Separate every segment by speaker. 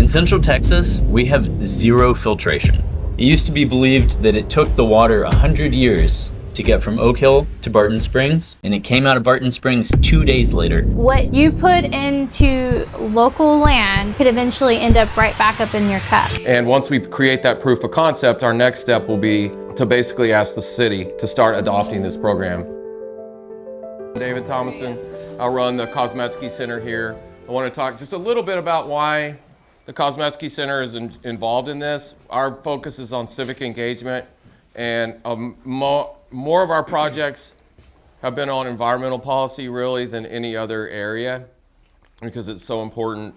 Speaker 1: In Central Texas, we have zero filtration. It used to be believed that it took the water 100 years to get from Oak Hill to Barton Springs, and it came out of Barton Springs 2 days later.
Speaker 2: What you put into local land could eventually end up right back up in your cup.
Speaker 3: And once we create that proof of concept, our next step will be to basically ask the city to start adopting this program. David Thomason, I'll run the Kozmetsky Center here. I want to talk just a little bit about why the Kozmetsky Center is involved in this. Our focus is on civic engagement, and more of our projects have been on environmental policy really than any other area, because it's so important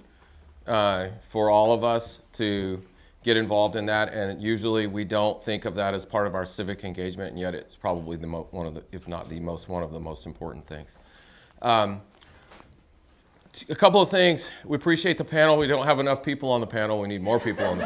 Speaker 3: for all of us to get involved in that, and usually we don't think of that as part of our civic engagement, and yet it's probably one of the, if not the most, one of the most important things. A couple of things. We appreciate the panel. We don't have enough people on the panel. We need more people on the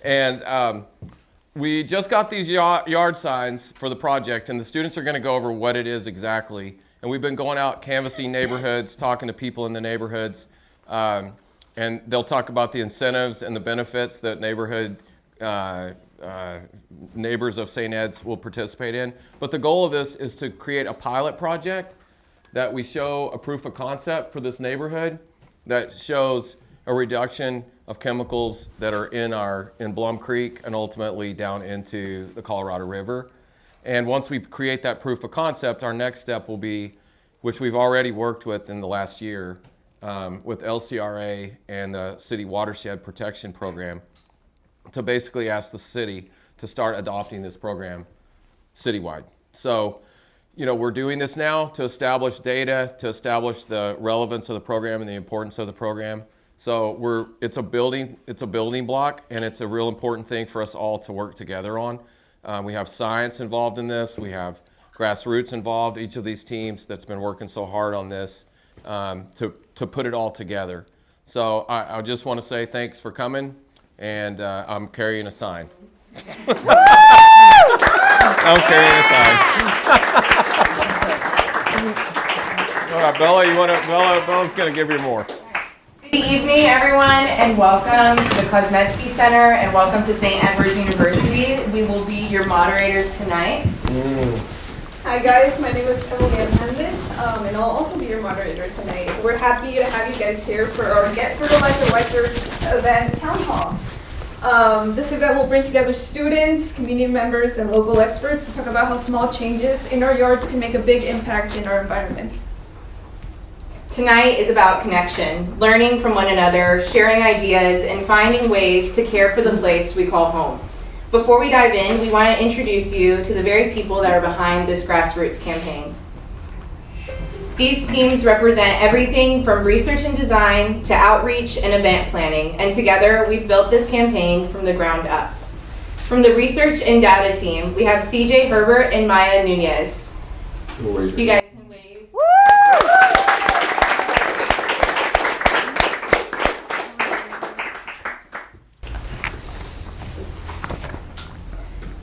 Speaker 3: panel. We just got these yard signs for the project, and the students are going to go over what it is exactly. And we've been going out canvassing neighborhoods, talking to people in the neighborhoods, and they'll talk about the incentives and the benefits that neighbors of St. Ed's will participate in. But the goal of this is to create a pilot project that we show a proof of concept for this neighborhood that shows a reduction of chemicals that are in Blum Creek and ultimately down into the Colorado River. And once we create that proof of concept, our next step will be, which we've already worked with in the last year, with LCRA and the City Watershed Protection Program, to basically ask the city to start adopting this program citywide. So, we're doing this now to establish data, to establish the relevance of the program and the importance of the program. So it's a building block, and it's a real important thing for us all to work together on. We have science involved in this. We have grassroots involved, each of these teams that's been working so hard on this to put it all together. So I just want to say thanks for coming, and I'm carrying a sign. I'm carrying a sign. All right, Bella, Bella's going to give you more.
Speaker 4: Good evening, everyone, and welcome to the Kozmetsky Center, and welcome to St. Edward's University. We will be your moderators tonight.
Speaker 5: Hi guys, my name is Emily Hernandez, and I'll also be your moderator tonight. We're happy to have you guys here for our Get Fertilizer Wiser event town hall. This event will bring together students, community members, and local experts to talk about how small changes in our yards can make a big impact in our environment.
Speaker 4: Tonight is about connection, learning from one another, sharing ideas, and finding ways to care for the place we call home. Before we dive in, we want to introduce you to the very people that are behind this grassroots campaign. These teams represent everything from research and design to outreach and event planning, and together we've built this campaign from the ground up. From the research and data team, we have CJ Herbert and Maya Nunez. You guys can wave.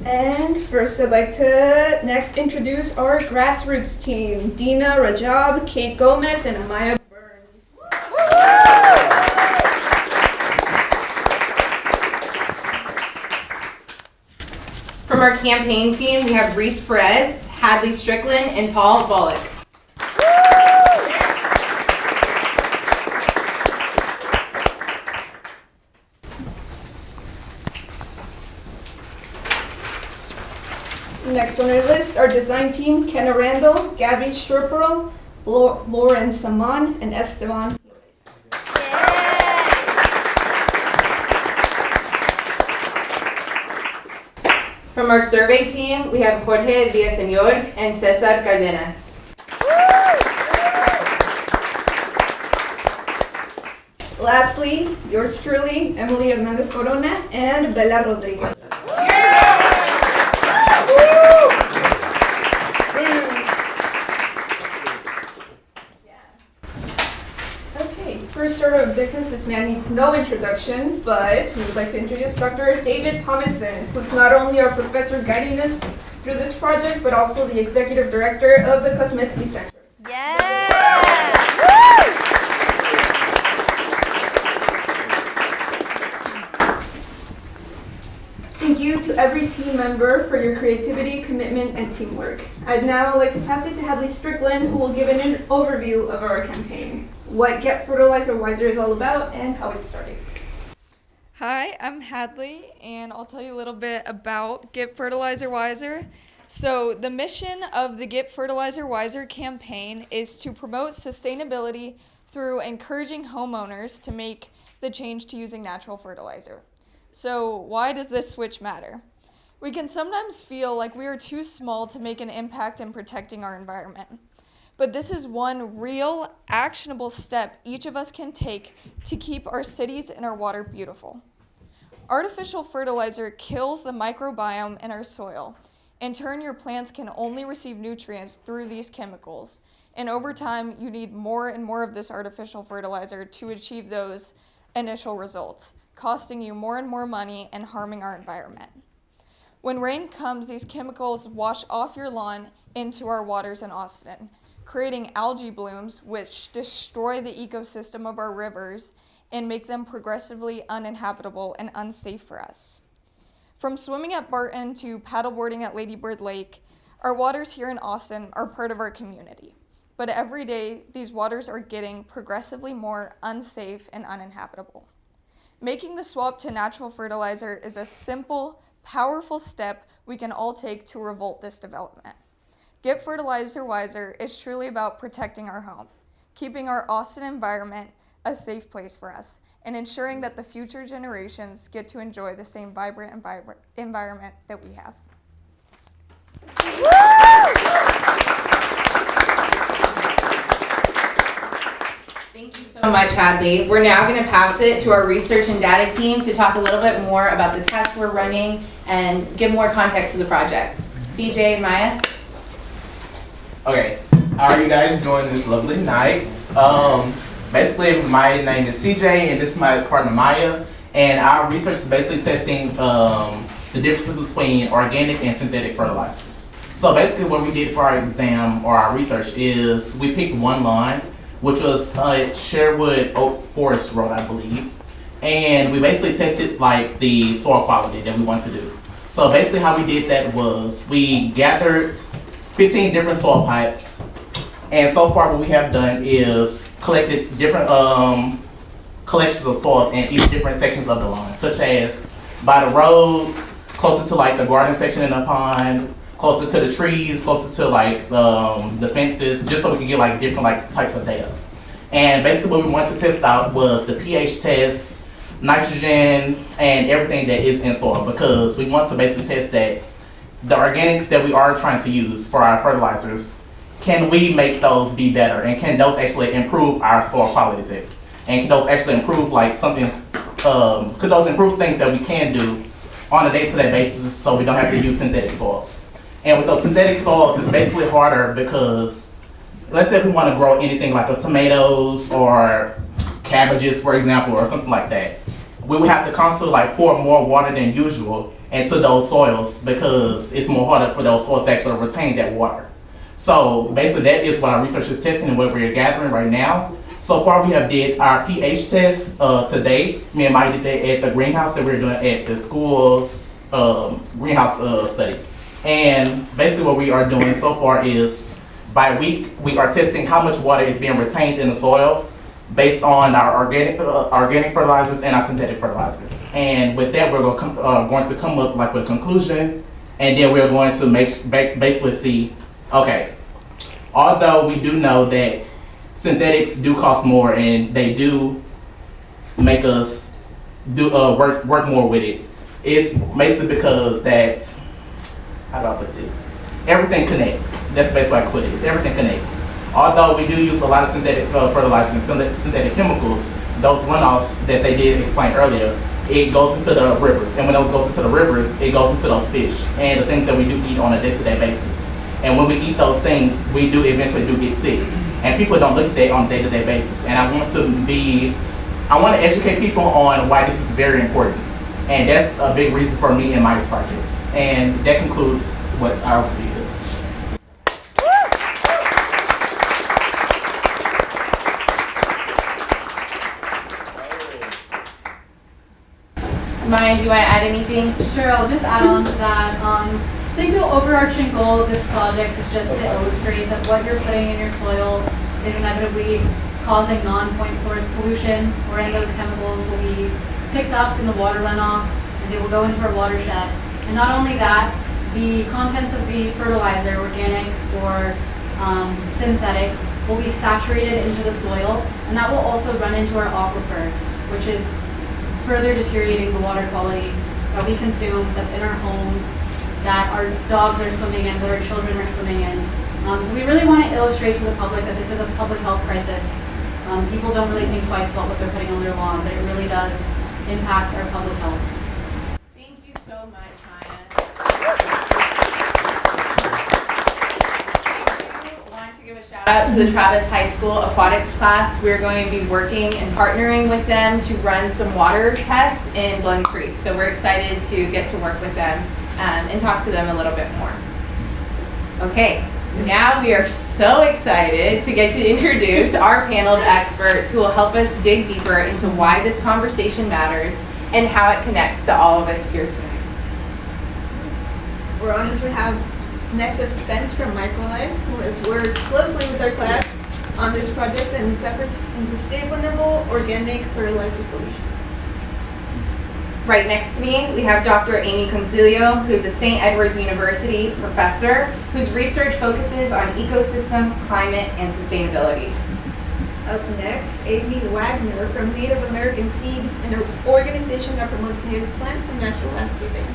Speaker 5: And first I'd like to next introduce our grassroots team, Dina Rajab, Kate Gomez, and Amaya Burns.
Speaker 4: From our campaign team, we have Reese Perez, Hadley Strickland, and Paul Bullock.
Speaker 5: Next on our list, our design team, Kenna Randall, Gabby Sherpero, Lauren Saman, and Esteban.
Speaker 4: From our survey team, we have Jorge Villaseñor and Cesar Cardenas.
Speaker 5: Lastly, yours truly, Emily Hernandez Corona and Bella Rodriguez. First order of business, this man needs no introduction, but we would like to introduce Dr. David Thomason, who's not only our professor guiding us through this project, but also the executive director of the Kozmetsky Center. you to every team member for your creativity, commitment, and teamwork. I'd now like to pass it to Hadley Strickland, who will give an overview of our campaign, what Get Fertilizer Wiser is all about, and how it started.
Speaker 6: Hi, I'm Hadley, and I'll tell you a little bit about Get Fertilizer Wiser. So the mission of the Get Fertilizer Wiser campaign is to promote sustainability through encouraging homeowners to make the change to using natural fertilizer. So why does this switch matter? We can sometimes feel like we are too small to make an impact in protecting our environment. But this is one real, actionable step each of us can take to keep our cities and our water beautiful. Artificial fertilizer kills the microbiome in our soil. In turn, your plants can only receive nutrients through these chemicals. And over time, you need more and more of this artificial fertilizer to achieve those initial results, costing you more and more money and harming our environment. When rain comes, these chemicals wash off your lawn into our waters in Austin, creating algae blooms which destroy the ecosystem of our rivers and make them progressively uninhabitable and unsafe for us. From swimming at Barton to paddleboarding at Lady Bird Lake, our waters here in Austin are part of our community. But every day, these waters are getting progressively more unsafe and uninhabitable. Making the swap to natural fertilizer is a simple, powerful step we can all take to revolt this development. Get Fertilizer Wiser is truly about protecting our home, keeping our Austin environment a safe place for us, and ensuring that the future generations get to enjoy the same vibrant environment that we have.
Speaker 4: Thank you so much, Hadley. We're now going to pass it to our research and data team to talk a little bit more about the tests we're running and give more context to the project. CJ and Maya?
Speaker 7: Okay, how are you guys doing this lovely night? Basically, my name is CJ, and this is my partner Maya, and our research is basically testing the differences between organic and synthetic fertilizers. So basically what we did for our exam or our research is we picked one lawn, which was Sherwood Oak Forest Road, I believe, and we basically tested like the soil quality that we want to do. So basically how we did that was we gathered 15 different soil pipes, and so far what we have done is collected different collections of soils in each different sections of the lawn, such as by the roads, closer to like the garden section in the pond, closer to the trees, closer to like the fences, just so we can get like different like types of data. And basically what we wanted to test out was the pH test, nitrogen, and everything that is in soil, because we want to basically test that the organics that we are trying to use for our fertilizers, can we make those be better, and can those actually improve our soil quality test? And can those actually improve like something, could those improve things that we can do on a day-to-day basis so we don't have to use synthetic soils? And with those synthetic soils, it's basically harder because, let's say if we want to grow anything like tomatoes or cabbages, for example, or something like that, we would have to constantly like pour more water than usual into those soils because it's more harder for those soils to actually retain that water. So basically that is what our research is testing and what we're gathering right now. So far we have did our pH test today. Me and Mike did that at the greenhouse that we're doing at the school's greenhouse study. And basically what we are doing so far is by week we are testing how much water is being retained in the soil based on our organic fertilizers and our synthetic fertilizers. And with that we're going to come up like with a conclusion, and then we're going to basically see, okay, although we do know that synthetics do cost more and they do make us do work more with it, it's basically because that, how do I put this? Everything connects. That's basically how I put it. It's everything connects. Although we do use a lot of synthetic fertilizers and synthetic chemicals, those runoffs that they did explain earlier, it goes into the rivers. And when those goes into the rivers, it goes into those fish and the things that we do eat on a day-to-day basis. And when we eat those things, we do eventually get sick. And people don't look at that on a day-to-day basis. And I want to educate people on why this is very important. And that's a big reason for me and my project. And that concludes what our overview is.
Speaker 4: Maya, do you want to add anything?
Speaker 8: Sure, I'll just add on to that. I think the overarching goal of this project is just to illustrate that what you're putting in your soil is inevitably causing non-point source pollution, wherein those chemicals will be picked up in the water runoff and they will go into our watershed. And not only that, the contents of the fertilizer, organic or synthetic, will be saturated into the soil, and that will also run into our aquifer, which is further deteriorating the water quality that we consume, that's in our homes, that our dogs are swimming in, that our children are swimming in. So we really want to illustrate to the public that this is a public health crisis. People don't really think twice about what they're putting on their lawn, but it really does impact our public health.
Speaker 4: Thank you so much, Maya. I do want to give a shout out to the Travis High School aquatics class. We're going to be working and partnering with them to run some water tests in Blunt Creek. So we're excited to get to work with them and talk to them a little bit more. Okay, now we are so excited to get to introduce our panel of experts who will help us dig deeper into why this conversation matters and how it connects to all of us here tonight.
Speaker 5: We're honored to have Nessa Spence from Microlife, who has worked closely with our class on this project and its efforts in sustainable organic fertilizer solutions.
Speaker 4: Right next to me, we have Dr. Amy Concilio, who's a St. Edward's University professor whose research focuses on ecosystems, climate, and sustainability.
Speaker 5: Up next, Amy Wagner from Native American Seed, an organization that promotes native plants and natural landscaping.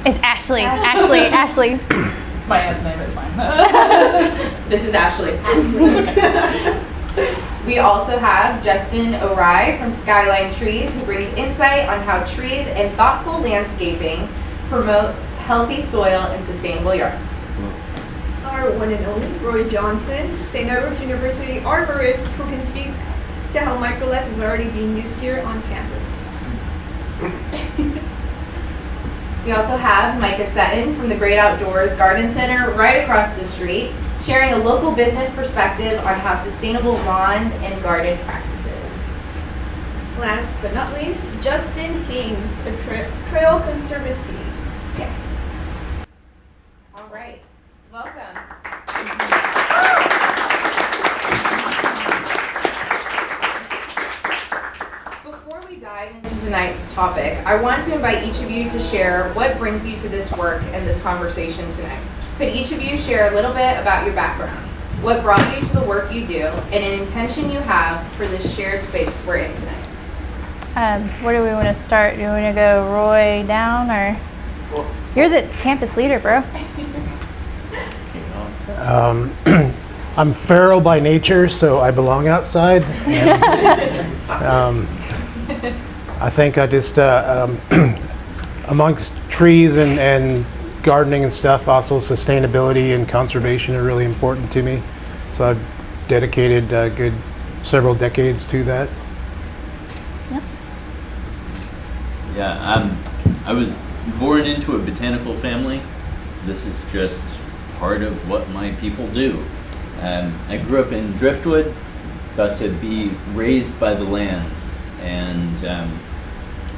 Speaker 2: It's Ashley. Ashley.
Speaker 9: It's my aunt's name, it's fine.
Speaker 4: This is Ashley. We also have Justin O'Rye from Skyline Trees, who brings insight on how trees and thoughtful landscaping promotes healthy soil and sustainable yards.
Speaker 5: Our one and only Roy Johnson, St. Edward's University arborist, who can speak to how Microlife is already being used here on campus.
Speaker 4: We also have Micah Sutton from the Great Outdoors Garden Center right across the street, sharing a local business perspective on how sustainable lawn and garden practices.
Speaker 5: Last but not least, Justin Haynes, a Trail Conservancy.
Speaker 4: Yes. All right. Welcome. Before we dive into tonight's topic, I want to invite each of you to share what brings you to this work and this conversation tonight. Could each of you share a little bit about your background, what brought you to the work you do, and an intention you have for this shared space we're in tonight?
Speaker 2: Where do we want to start? Do we want to go Roy down, or you're the campus leader, bro?
Speaker 10: I'm feral by nature, so I belong outside. And, I think I just, amongst trees and gardening and stuff, also sustainability and conservation are really important to me. So I've dedicated a good several decades to that.
Speaker 1: Yeah, I was born into a botanical family. This is just part of what my people do. I grew up in Driftwood, got to be raised by the land, and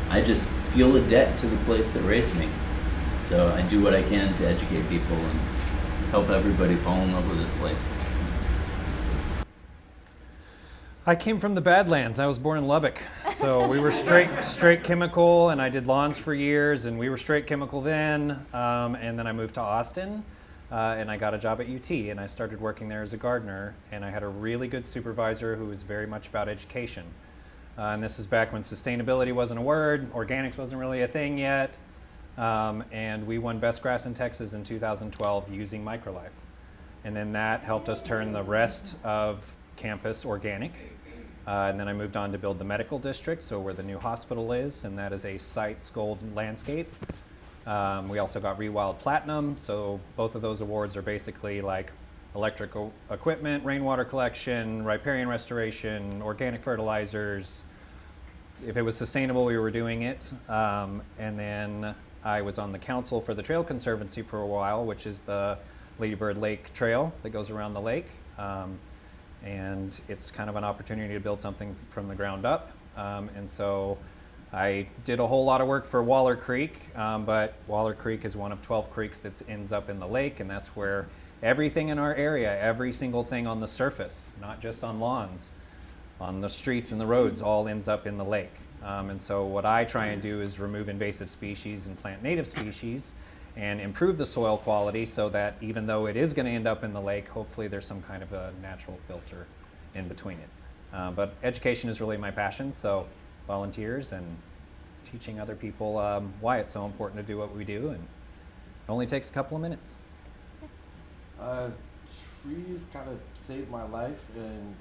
Speaker 1: I just feel a debt to the place that raised me. So I do what I can to educate people and help everybody fall in love with this place.
Speaker 11: I came from the Badlands. I was born in Lubbock. So we were straight chemical, and I did lawns for years, and we were straight chemical then. And then I moved to Austin, and I got a job at UT, and I started working there as a gardener. And I had a really good supervisor who was very much about education. And this is back when sustainability wasn't a word, organics wasn't really a thing yet. And we won Best Grass in Texas in 2012 using Microlife. And then that helped us turn the rest of campus organic. And then I moved on to build the medical district, so where the new hospital is, and that is a Sites Gold landscape. We also got Rewild Platinum, so both of those awards are basically like electrical equipment, rainwater collection, riparian restoration, organic fertilizers. If it was sustainable, we were doing it. And then I was on the council for the Trail Conservancy for a while, which is the Lady Bird Lake Trail that goes around the lake. And it's kind of an opportunity to build something from the ground up. And so I did a whole lot of work for Waller Creek, but Waller Creek is one of 12 creeks that ends up in the lake, and that's where everything in our area, every single thing on the surface, not just on lawns, on the streets and the roads, all ends up in the lake. And so what I try and do is remove invasive species and plant native species and improve the soil quality so that even though it is going to end up in the lake, hopefully there's some kind of a natural filter in between it. But education is really my passion, so volunteers and teaching other people why it's so important to do what we do, and it only takes a couple of minutes.
Speaker 12: Trees kind of saved my life and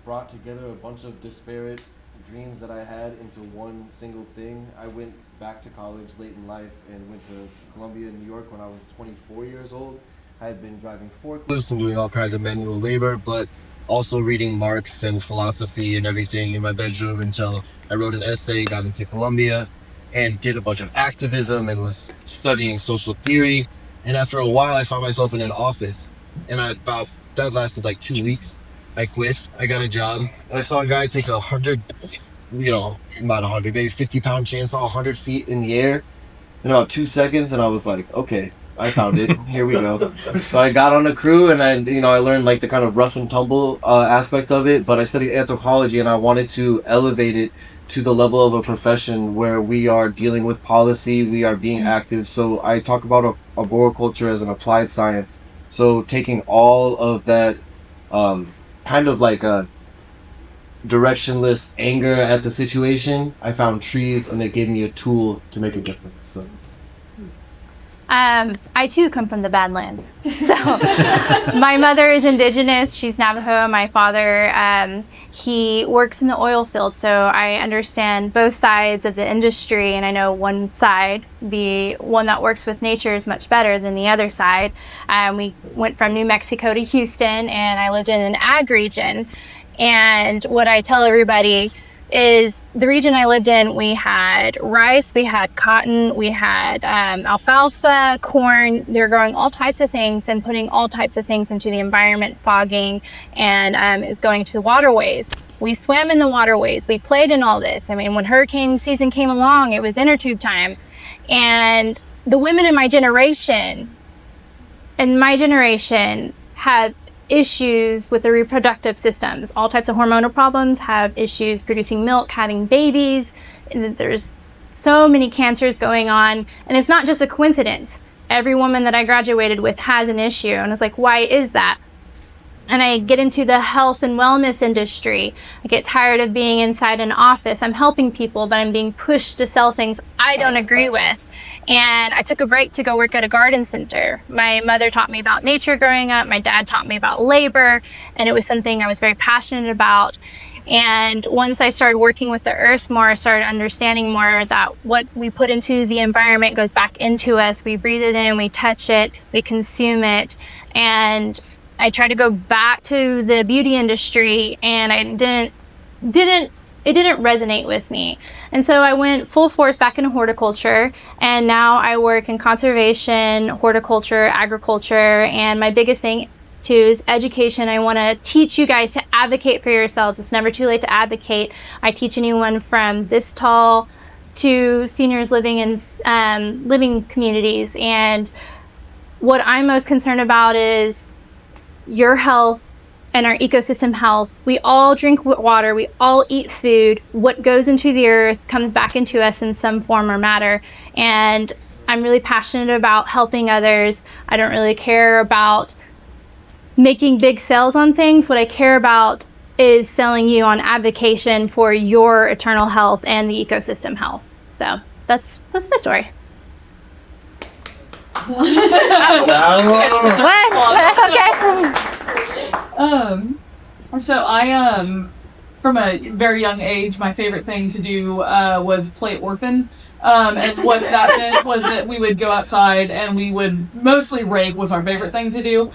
Speaker 12: brought together a bunch of disparate dreams that I had into one single thing. I went back to college late in life and went to Columbia, New York when I was 24 years old. I had been driving forklifts and doing all kinds of manual labor, but also reading Marx and philosophy and everything in my bedroom until I wrote an essay, got into Columbia, and did a bunch of activism and was studying social theory. And after a while, I found myself in an office, and that lasted like 2 weeks. I quit, I got a job, and I saw a guy take 100, not 100, maybe 50-pound chainsaw 100 feet in the air in about 2 seconds, and I was like, okay, I found it. Here we go. So I got on the crew, and I learned like the kind of rough and tumble aspect of it. But I studied anthropology, and I wanted to elevate it to the level of a profession where we are dealing with policy, we are being active. So I talk about arboriculture as an applied science. So taking all of that kind of like a directionless anger at the situation, I found trees, and it gave me a tool to make a difference. So.
Speaker 2: I too come from the Badlands. So my mother is indigenous. She's Navajo. My father, he works in the oil field. So I understand both sides of the industry, and I know one side, the one that works with nature, is much better than the other side. We went from New Mexico to Houston, and I lived in an ag region. And what I tell everybody is the region I lived in, we had rice, we had cotton, we had alfalfa, corn. They're growing all types of things and putting all types of things into the environment, fogging, and is going to the waterways. We swam in the waterways. We played in all this. I mean, when hurricane season came along, it was inner tube time. And the women in my generation have issues with the reproductive systems. All types of hormonal problems, have issues producing milk, having babies. And there's so many cancers going on, and it's not just a coincidence. Every woman that I graduated with has an issue, and it's like, why is that? And I get into the health and wellness industry. I get tired of being inside an office. I'm helping people, but I'm being pushed to sell things I don't agree with. And I took a break to go work at a garden center. My mother taught me about nature growing up. My dad taught me about labor, and it was something I was very passionate about. And once I started working with the earth more, I started understanding more that what we put into the environment goes back into us. We breathe it in, we touch it, we consume it. And I tried to go back to the beauty industry, and it didn't resonate with me. And so I went full force back into horticulture, and now I work in conservation, horticulture, agriculture, and my biggest thing too is education. I want to teach you guys to advocate for yourselves. It's never too late to advocate. I teach anyone from this tall to seniors living in living communities, and what I'm most concerned about is your health and our ecosystem health. We all drink water, we all eat food. What goes into the earth comes back into us in some form or matter. And I'm really passionate about helping others. I don't really care about making big sales on things. What I care about is selling you on advocacy for your eternal health and the ecosystem health. So that's my story. What? Okay.
Speaker 9: So I from a very young age, my favorite thing to do was play orphan. And what that meant was that we would go outside and we would mostly rake was our favorite thing to do.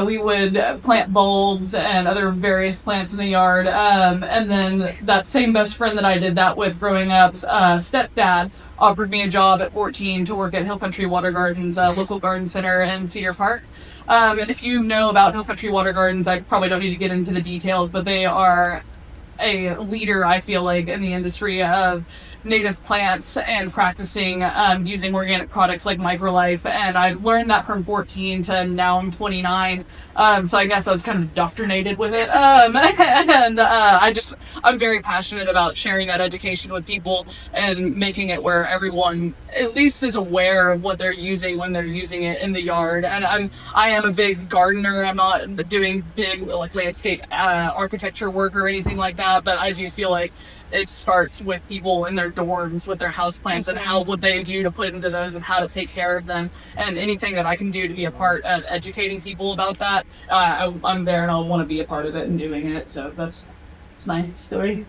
Speaker 9: We would plant bulbs and other various plants in the yard. And then that same best friend that I did that with growing up, stepdad, offered me a job at 14 to work at Hill Country Water Gardens, local garden center in Cedar Park. And if you know about Hill Country Water Gardens, I probably don't need to get into the details, but they are a leader, I feel like, in the industry of native plants and practicing using organic products like Microlife. And I learned that from 14 to now I'm 29. So I guess I was kind of indoctrinated with it. I'm very passionate about sharing that education with people and making it where everyone at least is aware of what they're using when they're using it in the yard. And I am a big gardener. I'm not doing big like landscape architecture work or anything like that, but I do feel like it starts with people in their dorms with their houseplants and how what they do to put into those and how to take care of them, and anything that I can do to be a part of educating people about that, I'm there and I'll want to be a part of it and doing it. So that's my story.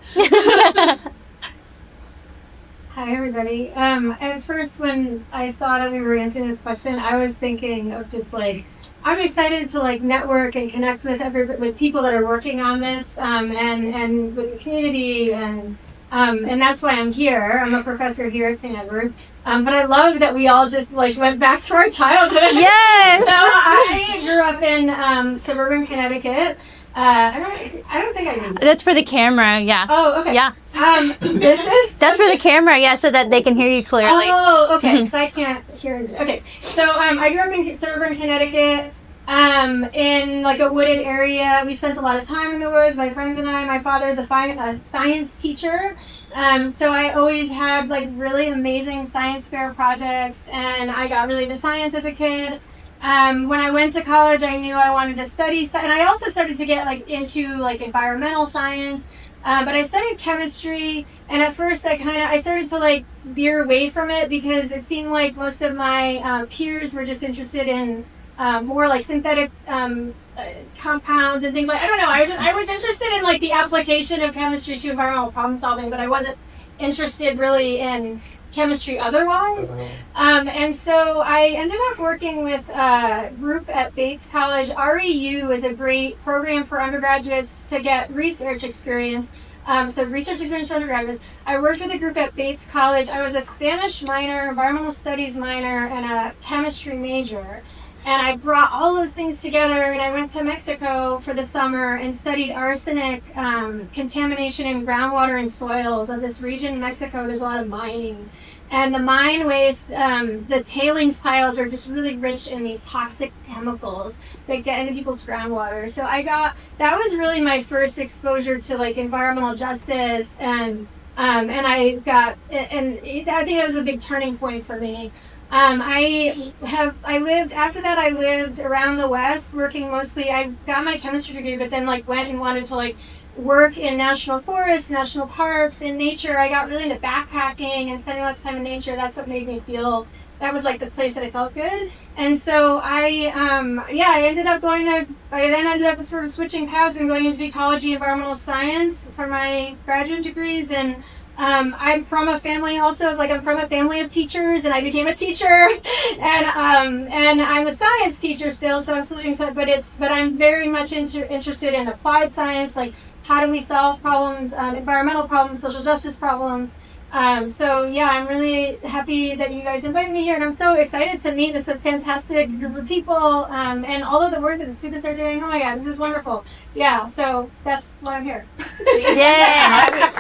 Speaker 13: Hi everybody. At first when I saw that we were answering this question, I was thinking of just like, I'm excited to like network and connect with people that are working on this, and with the community, and that's why I'm here. I'm a professor here at St. Edward's. But I love that we all just like went back to our childhood.
Speaker 2: Yes!
Speaker 13: So I grew up in suburban Connecticut. I don't think I knew.
Speaker 2: That's for the camera, yeah.
Speaker 13: Oh, okay.
Speaker 2: Yeah.
Speaker 13: That's
Speaker 2: for the camera, yeah, so that they can hear you clearly.
Speaker 13: Oh, okay. Because I can't hear it. Okay. So I grew up in suburban Connecticut, in like a wooded area. We spent a lot of time in the woods. My friends and I. My father's a science teacher, so I always had like really amazing science fair projects, and I got really into science as a kid. When I went to college, I knew I wanted to study, and I also started to get like into like environmental science. But I studied chemistry, and at first I started to like veer away from it because it seemed like most of my peers were just interested in more like synthetic compounds and things like, I don't know. I was interested in like the application of chemistry to environmental problem solving, but I wasn't interested really in chemistry otherwise. And so I ended up working with a group at Bates College. REU is a great program for undergraduates to get research experience. So research experience for undergraduates. I worked with a group at Bates College. I was a Spanish minor, environmental studies minor, and a chemistry major. And I brought all those things together, and I went to Mexico for the summer and studied arsenic contamination in groundwater and soils. Of this region in Mexico, there's a lot of mining. And the mine waste, the tailings piles are just really rich in these toxic chemicals that get into people's groundwater. So that was really my first exposure to like environmental justice, and I think it was a big turning point for me. I lived around the West working mostly. I got my chemistry degree, but then like went and wanted to like work in national forests, national parks, in nature. I got really into backpacking and spending lots of time in nature. That's what made me feel, that was like the place that I felt good. And so I ended up sort of switching paths and going into ecology, environmental science for my graduate degrees. And I'm from a family of teachers, and I became a teacher, and I'm a science teacher still, so I'm switching sides, but I'm very much interested in applied science, like how do we solve problems, environmental problems, social justice problems. So yeah, I'm really happy that you guys invited me here, and I'm so excited to meet this fantastic group of people, and all of the work that the students are doing. Oh my God, this is wonderful. Yeah, so that's why I'm here.
Speaker 2: Yeah.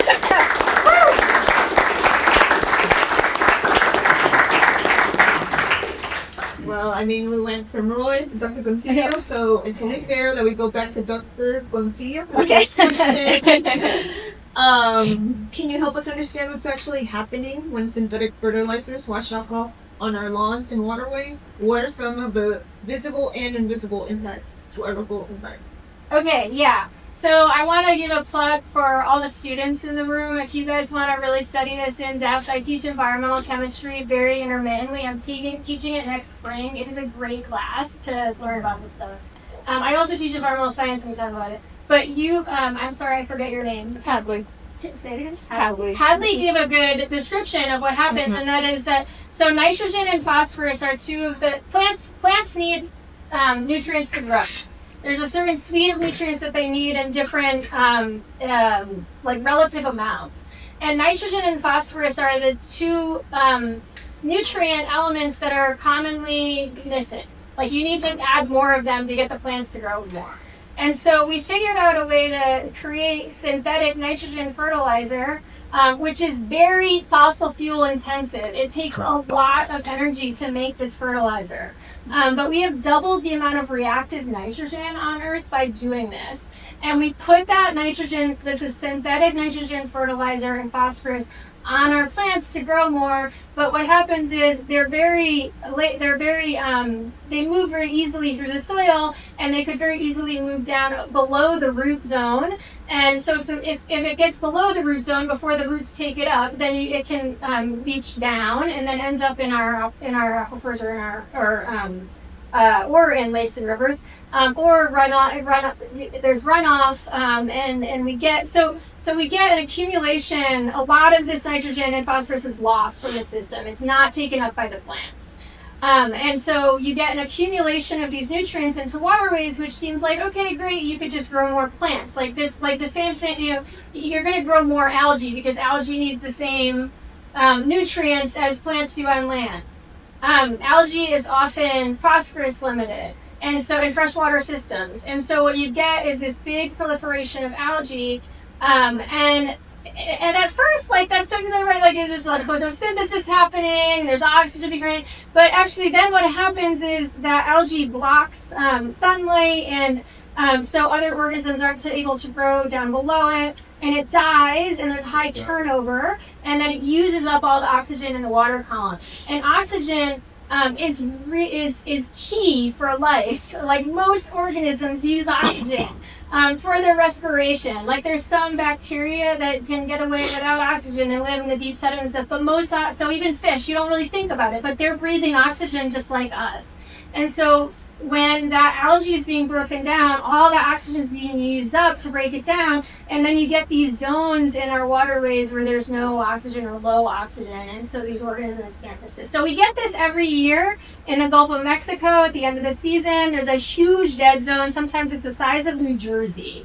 Speaker 14: Well, I mean, we went from Roy to Dr. Goncillo, so it's only fair that we go back to Dr. Goncillo.
Speaker 13: Okay.
Speaker 14: Can you help us understand what's actually happening when synthetic fertilizers wash off on our lawns and waterways? What are some of the visible and invisible impacts to our local environments?
Speaker 13: Okay, yeah. So I want to give a plug for all the students in the room. If you guys want to really study this in depth, I teach environmental chemistry very intermittently. I'm teaching it next spring. It is a great class to learn about this stuff. I also teach environmental science when we talk about it. But you, I'm sorry, I forget your name.
Speaker 14: Hadley.
Speaker 13: Say it again?
Speaker 14: Hadley.
Speaker 13: Hadley gave a good description of what happens, and that is that, so nitrogen and phosphorus are two of the, plants need nutrients to grow. There's a certain suite of nutrients that they need in different, like relative amounts. And nitrogen and phosphorus are the two nutrient elements that are commonly missing. Like you need to add more of them to get the plants to grow more. And so we figured out a way to create synthetic nitrogen fertilizer, which is very fossil fuel intensive. It takes a lot of energy to make this fertilizer. But we have doubled the amount of reactive nitrogen on Earth by doing this. And we put that nitrogen, this is synthetic nitrogen fertilizer and phosphorus, on our plants to grow more. But what happens is they move very easily through the soil, and they could very easily move down below the root zone. And so if it gets below the root zone before the roots take it up, then it can reach down and then ends up in our aquifers or in lakes and rivers, or runoff. There's runoff, and we get we get an accumulation. A lot of this nitrogen and phosphorus is lost from the system. It's not taken up by the plants, and so you get an accumulation of these nutrients into waterways, which seems like, okay, great, you could just grow more plants like this, like the same thing. You're going to grow more algae because algae needs the same nutrients as plants do on land. Algae is often phosphorus limited, and so in freshwater systems. And so what you get is this big proliferation of algae, and at first, like, that sounds right, like there's a lot of photosynthesis happening, there's oxygen being created, but actually then what happens is that algae blocks sunlight, and so other organisms aren't able to grow down below it, and it dies, and there's high turnover, and then it uses up all the oxygen in the water column. And oxygen is key for life. Like, most organisms use oxygen for their respiration. Like, there's some bacteria that can get away without oxygen and live in the deep sediment and stuff, but so even fish, you don't really think about it, but they're breathing oxygen just like us. And so when that algae is being broken down, all that oxygen is being used up to break it down, and then you get these zones in our waterways where there's no oxygen or low oxygen, and so these organisms can't persist. So we get this every year in the Gulf of Mexico at the end of the season. There's a huge dead zone. Sometimes it's the size of New Jersey.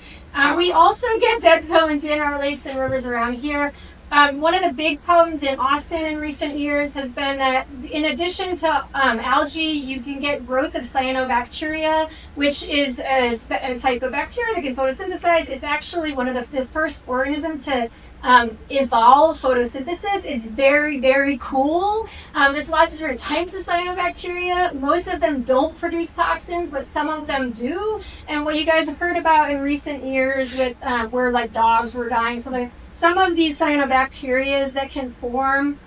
Speaker 13: We also get dead zones in our lakes and rivers around here. One of the big problems in Austin in recent years has been that in addition to algae, you can get growth of cyanobacteria, which is a type of bacteria that can photosynthesize. It's actually one of the first organisms to evolve photosynthesis. It's very, very cool. There's lots of different types of cyanobacteria. Most of them don't produce toxins, but some of them do. And what you guys have heard about in recent years with where like dogs were dying, some of these cyanobacteria that can form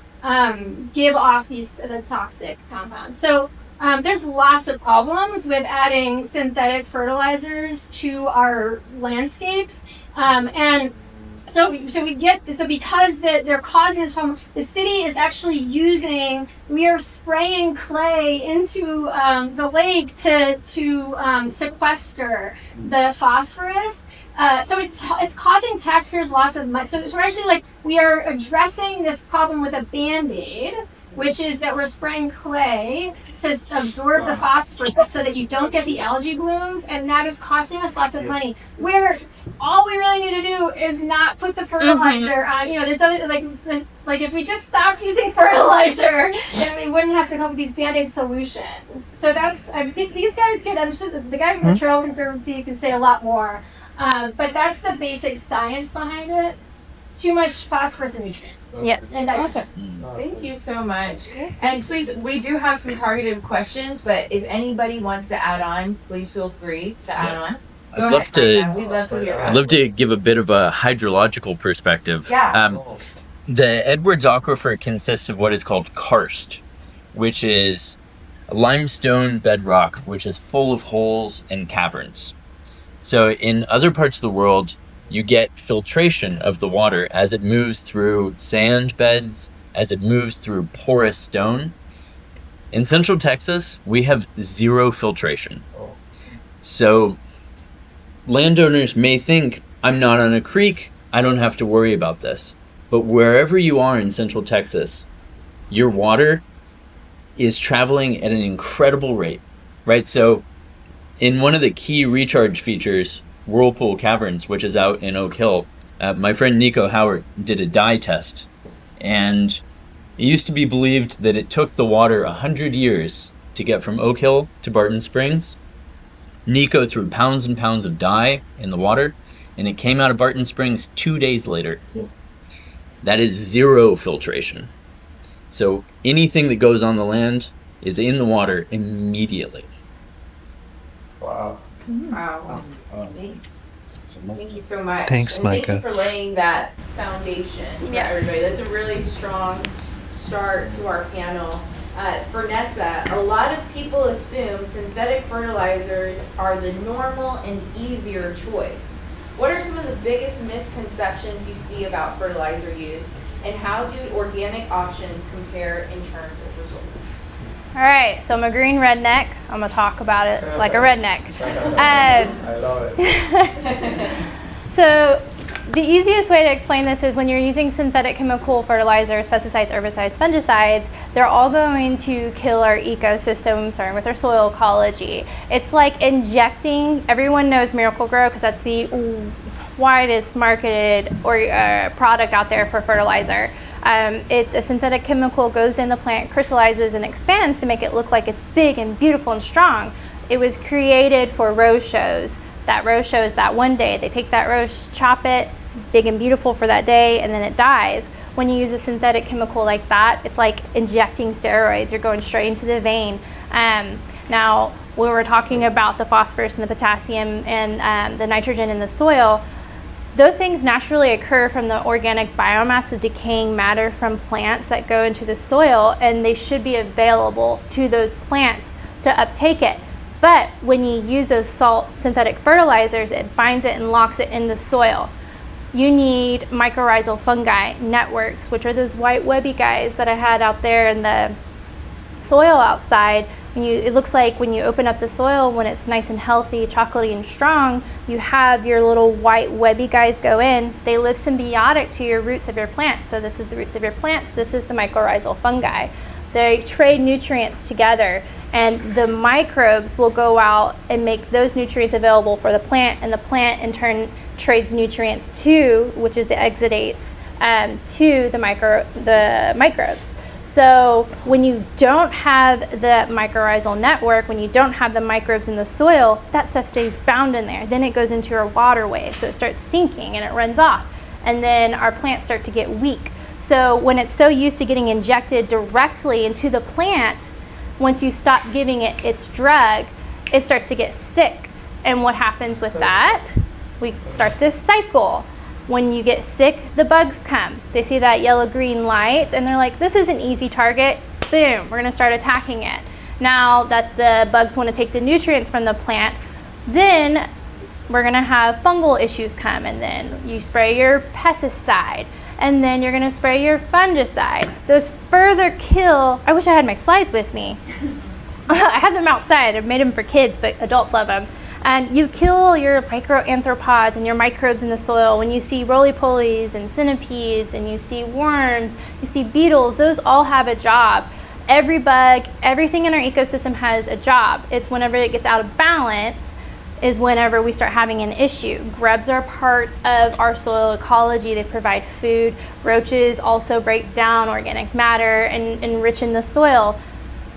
Speaker 13: give off the toxic compounds. So there's lots of problems with adding synthetic fertilizers to our landscapes, and so because they're causing this problem, the city is actually we are spraying clay into the lake to sequester the phosphorus. So it's causing taxpayers lots of money. So we're actually we are addressing this problem with a Band-Aid, which is that we're spraying clay to absorb the phosphorus so that you don't get the algae blooms, and that is costing us lots of money. Where all we really need to do is not put the fertilizer on. There's like if we just stopped using fertilizer, then we wouldn't have to come up with these Band-Aid solutions. So I think these guys can understand. The guy from the Trail Conservancy can say a lot more, but that's the basic science behind it. Too much phosphorus and nutrient.
Speaker 2: Yes.
Speaker 13: And
Speaker 4: Awesome. Thank you so much. And please, we do have some targeted questions, but if anybody wants to add on, please feel free to add on.
Speaker 1: I'd love to give a bit of a hydrological perspective.
Speaker 4: Yeah.
Speaker 1: The Edwards Aquifer consists of what is called karst, which is a limestone bedrock which is full of holes and caverns. So in other parts of the world, you get filtration of the water as it moves through sand beds, as it moves through porous stone. In Central Texas, we have zero filtration. So landowners may think, I'm not on a creek, I don't have to worry about this. But wherever you are in Central Texas, your water is traveling at an incredible rate, right? So in one of the key recharge features, Whirlpool Caverns, which is out in Oak Hill, my friend Nico Howard did a dye test, and it used to be believed that it took the water 100 years to get from Oak Hill to Barton Springs. Nico threw pounds and pounds of dye in the water, and it came out of Barton Springs 2 days later. That is 0 filtration. So anything that goes on the land is in the water immediately.
Speaker 7: Wow.
Speaker 4: Wow. Thank you so much.
Speaker 15: Thanks,
Speaker 4: and
Speaker 15: Micah.
Speaker 4: Thank you for laying that foundation for everybody. That's a really strong start to our panel. For Nessa, a lot of people assume synthetic fertilizers are the normal and easier choice. What are some of the biggest misconceptions you see about fertilizer use, and how do organic options compare in terms of results?
Speaker 2: All right, so I'm a green redneck. I'm gonna talk about it like a redneck.
Speaker 7: I love it.
Speaker 2: So the easiest way to explain this is when you're using synthetic chemical fertilizers, pesticides, herbicides, fungicides, they're all going to kill our ecosystem, starting with our soil ecology. It's like injecting, everyone knows Miracle-Gro because that's the widest marketed product out there for fertilizer. It's a synthetic chemical, goes in the plant, crystallizes and expands to make it look like it's big and beautiful and strong. It was created for rose shows. That rose show is that one day. They take that rose, chop it, big and beautiful for that day, and then it dies. When you use a synthetic chemical like that, it's like injecting steroids. You're going straight into the vein. Now, we were talking about the phosphorus and the potassium and the nitrogen in the soil. Those things naturally occur from the organic biomass, the decaying matter from plants that go into the soil, and they should be available to those plants to uptake it. But when you use those synthetic fertilizers, it binds it and locks it in the soil. You need mycorrhizal fungi networks, which are those white webby guys that I had out there in the soil outside. It looks like when you open up the soil, when it's nice and healthy, chocolatey and strong, you have your little white webby guys go in. They live symbiotic to your roots of your plants. So this is the roots of your plants. This is the mycorrhizal fungi. They trade nutrients together, and the microbes will go out and make those nutrients available for the plant, and the plant in turn trades nutrients to, which is the exudates, to the microbes. So when you don't have the mycorrhizal network, when you don't have the microbes in the soil, that stuff stays bound in there. Then it goes into our waterway, so it starts sinking and it runs off. And then our plants start to get weak. So when it's so used to getting injected directly into the plant, once you stop giving it its drug, it starts to get sick. And what happens with that? We start this cycle. When you get sick, the bugs come. They see that yellow-green light, and they're like, this is an easy target. Boom, we're gonna start attacking it. Now that the bugs wanna take the nutrients from the plant, then we're gonna have fungal issues come, and then you spray your pesticide, and then you're gonna spray your fungicide. Those further kill, I wish I had my slides with me. I have them outside, I've made them for kids, but adults love them. And you kill your microarthropods and your microbes in the soil. When you see roly-polies and centipedes, and you see worms, you see beetles, those all have a job. Every bug, everything in our ecosystem has a job. It's whenever it gets out of balance is whenever we start having an issue. Grubs are part of our soil ecology. They provide food. Roaches also break down organic matter and enrich in the soil.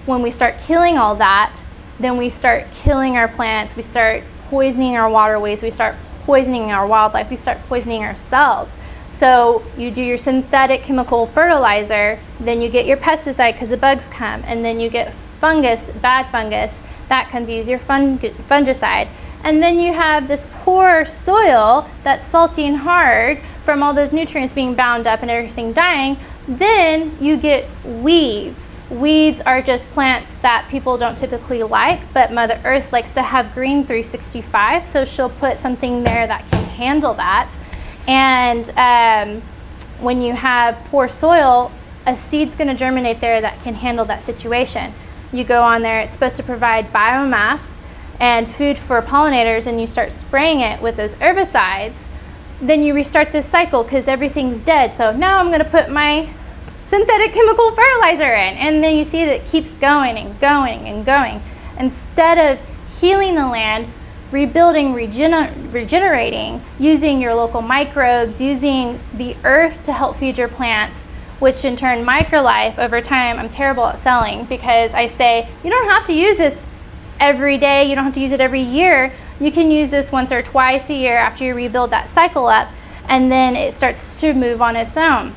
Speaker 2: When we start killing all that, then we start killing our plants, we start poisoning our waterways, we start poisoning our wildlife, we start poisoning ourselves. So you do your synthetic chemical fertilizer, then you get your pesticide because the bugs come, and then you get fungus, bad fungus, that comes, you use your fungicide. And then you have this poor soil that's salty and hard from all those nutrients being bound up and everything dying. Then you get weeds. Weeds are just plants that people don't typically like, but Mother Earth likes to have green 365, so she'll put something there that can handle that. And when you have poor soil, a seed's going to germinate there that can handle that situation. You go on there, it's supposed to provide biomass and food for pollinators, and you start spraying it with those herbicides, then you restart this cycle because everything's dead. So now I'm going to put my synthetic chemical fertilizer in, and then you see that it keeps going and going and going. Instead of healing the land, rebuilding, regenerating, using your local microbes, using the earth to help feed your plants, which in turn, Microlife, over time, I'm terrible at selling because I say, you don't have to use this every day, you don't have to use it every year. You can use this once or twice a year after you rebuild that cycle up, and then it starts to move on its own.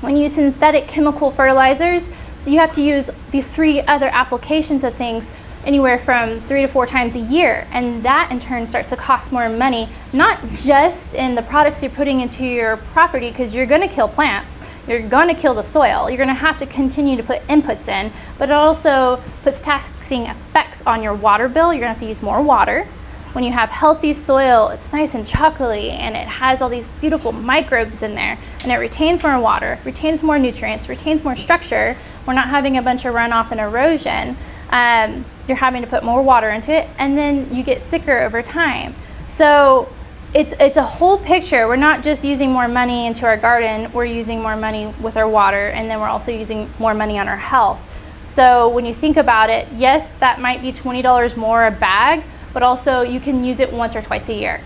Speaker 2: When you use synthetic chemical fertilizers, you have to use the 3 other applications of things anywhere from 3 to 4 times a year, and that in turn starts to cost more money, not just in the products you're putting into your property, because you're going to kill plants, you're going to kill the soil, you're going to have to continue to put inputs in, but it also puts taxing effects on your water bill. You're going to have to use more water. When you have healthy soil, it's nice and chocolatey, and it has all these beautiful microbes in there, and it retains more water, retains more nutrients, retains more structure. We're not having a bunch of runoff and erosion. You're having to put more water into it, and then you get sicker over time. So it's a whole picture. We're not just using more money into our garden, we're using more money with our water, and then we're also using more money on our health. So when you think about it, yes, that might be $20 more a bag, but also you can use it once or twice a year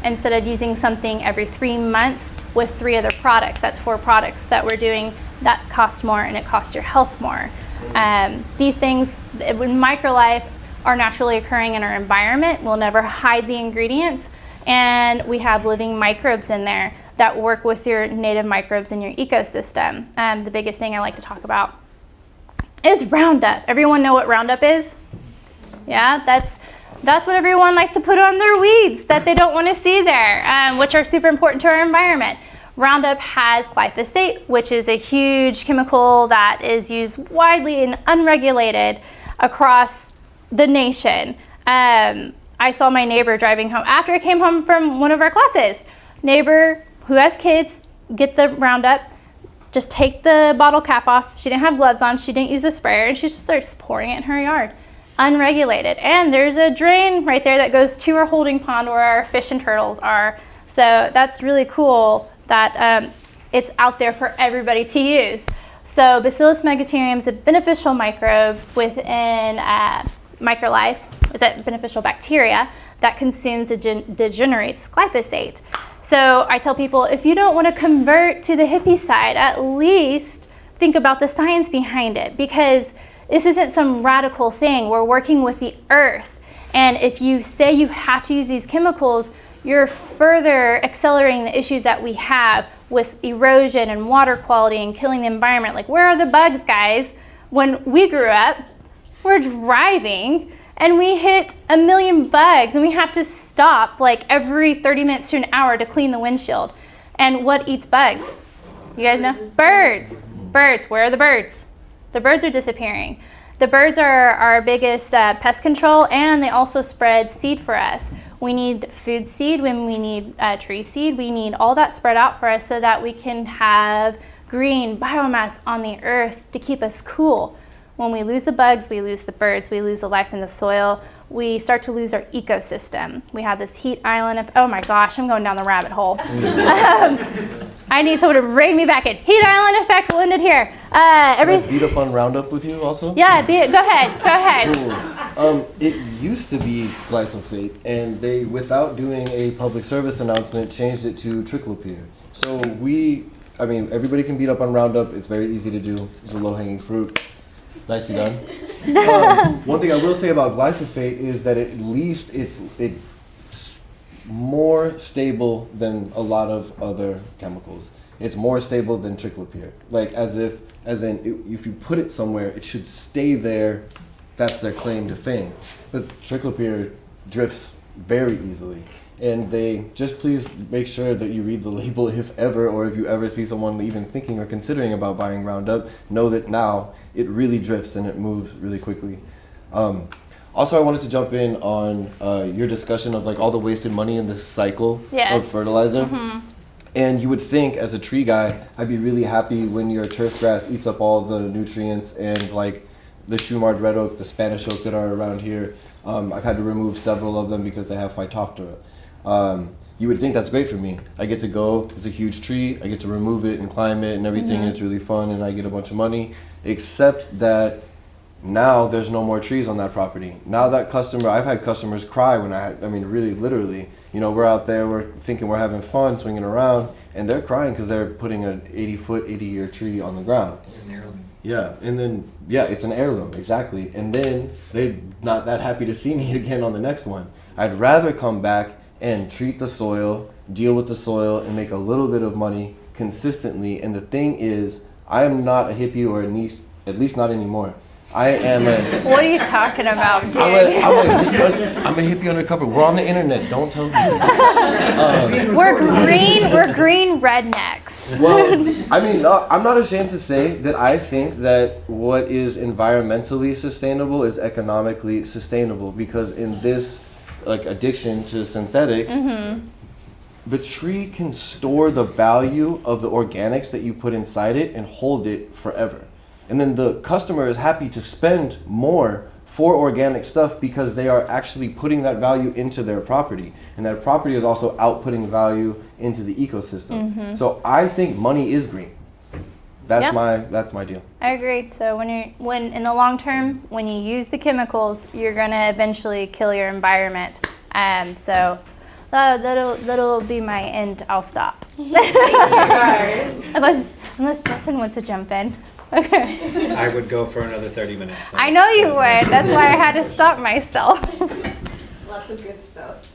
Speaker 2: instead of using something every 3 months with 3 other products. That's 4 products that we're doing that cost more, and it costs your health more. These things in Microlife are naturally occurring in our environment. We'll never hide the ingredients, and we have living microbes in there that work with your native microbes in your ecosystem. The biggest thing I like to talk about is Roundup. Everyone know what Roundup is? Yeah, that's what everyone likes to put on their weeds that they don't want to see there, which are super important to our environment. Roundup has glyphosate, which is a huge chemical that is used widely and unregulated across the nation. I saw my neighbor driving home after I came home from one of our classes. Neighbor who has kids, get the Roundup, just take the bottle cap off. She didn't have gloves on, she didn't use a sprayer, and she just starts pouring it in her yard. Unregulated. And there's a drain right there that goes to our holding pond where our fish and turtles are. So that's really cool that it's out there for everybody to use. So Bacillus megaterium is a beneficial microbe within Microlife. It's a beneficial bacteria that consumes and degenerates glyphosate. So I tell people, if you don't want to convert to the hippie side, at least think about the science behind it, because this isn't some radical thing. We're working with the earth. And if you say you have to use these chemicals, you're further accelerating the issues that we have with erosion and water quality and killing the environment. Like, where are the bugs, guys? When we grew up, we're driving and we hit 1 million bugs, and we have to stop like every 30 minutes to an hour to clean the windshield. And what eats bugs? You guys know? Birds. Birds. Where are the birds? The birds are disappearing. The birds are our biggest pest control, and they also spread seed for us. We need food seed, when we need tree seed, we need all that spread out for us so that we can have green biomass on the earth to keep us cool. When we lose the bugs, we lose the birds, we lose the life in the soil, we start to lose our ecosystem. We have this heat island of, oh my gosh, I'm going down the rabbit hole. I need someone to rein me back in. Heat island effect will end it here.
Speaker 12: Can I beat up on Roundup with you also?
Speaker 2: Yeah, go ahead.
Speaker 12: Cool. It used to be glyphosate, and they, without doing a public service announcement, changed it to triclopyr. So everybody can beat up on Roundup. It's very easy to do. It's a low-hanging fruit. Nicely done. One thing I will say about glyphosate is that at least it's more stable than a lot of other chemicals. It's more stable than triclopyr. Like as in if you put it somewhere, it should stay there. That's their claim to fame. But triclopyr drifts very easily. And they just please make sure that you read the label if ever, or if you ever see someone even thinking or considering about buying Roundup, know that now it really drifts and it moves really quickly. Also, I wanted to jump in on your discussion of like all the wasted money in this cycle of fertilizer. Mm-hmm. And you would think, as a tree guy, I'd be really happy when your turf grass eats up all the nutrients, and like the Shumard red oak, the Spanish oak that are around here. I've had to remove several of them because they have Phytophthora. You would think that's great for me. I get to go, it's a huge tree, I get to remove it and climb it and everything, and it's really fun, and I get a bunch of money. Except that Now there's no more trees on that property. Now that customer, I've had customers cry when I mean, really, literally, you know, we're out there, we're thinking we're having fun, swinging around, and they're crying because they're putting an 80-foot, 80-year tree on the ground.
Speaker 15: It's an heirloom.
Speaker 12: Yeah, and then, yeah, it's an heirloom, exactly. And then they're not that happy to see me again on the next one. I'd rather come back and treat the soil, deal with the soil, and make a little bit of money consistently. And the thing is, I am not a hippie, or at least not anymore. I am a...
Speaker 2: What are you talking about, dude?
Speaker 12: I'm a hippie undercover. We're on the internet. Don't tell me.
Speaker 2: We're green rednecks.
Speaker 12: Well, I mean, I'm not ashamed to say that I think that what is environmentally sustainable is economically sustainable, because in this like addiction to synthetics, the tree can store the value of the organics that you put inside it and hold it forever. And then the customer is happy to spend more for organic stuff because they are actually putting that value into their property. And that property is also outputting value into the ecosystem. So I think money is green. That's my deal.
Speaker 2: I agree. So when in the long term, when you use the chemicals, you're gonna eventually kill your environment. So that'll be my end. I'll stop.
Speaker 4: Thank you guys.
Speaker 2: Unless Justin wants to jump in. Okay.
Speaker 15: I would go for another 30 minutes. So.
Speaker 2: I know you would. That's why I had to stop myself.
Speaker 14: Lots of good stuff.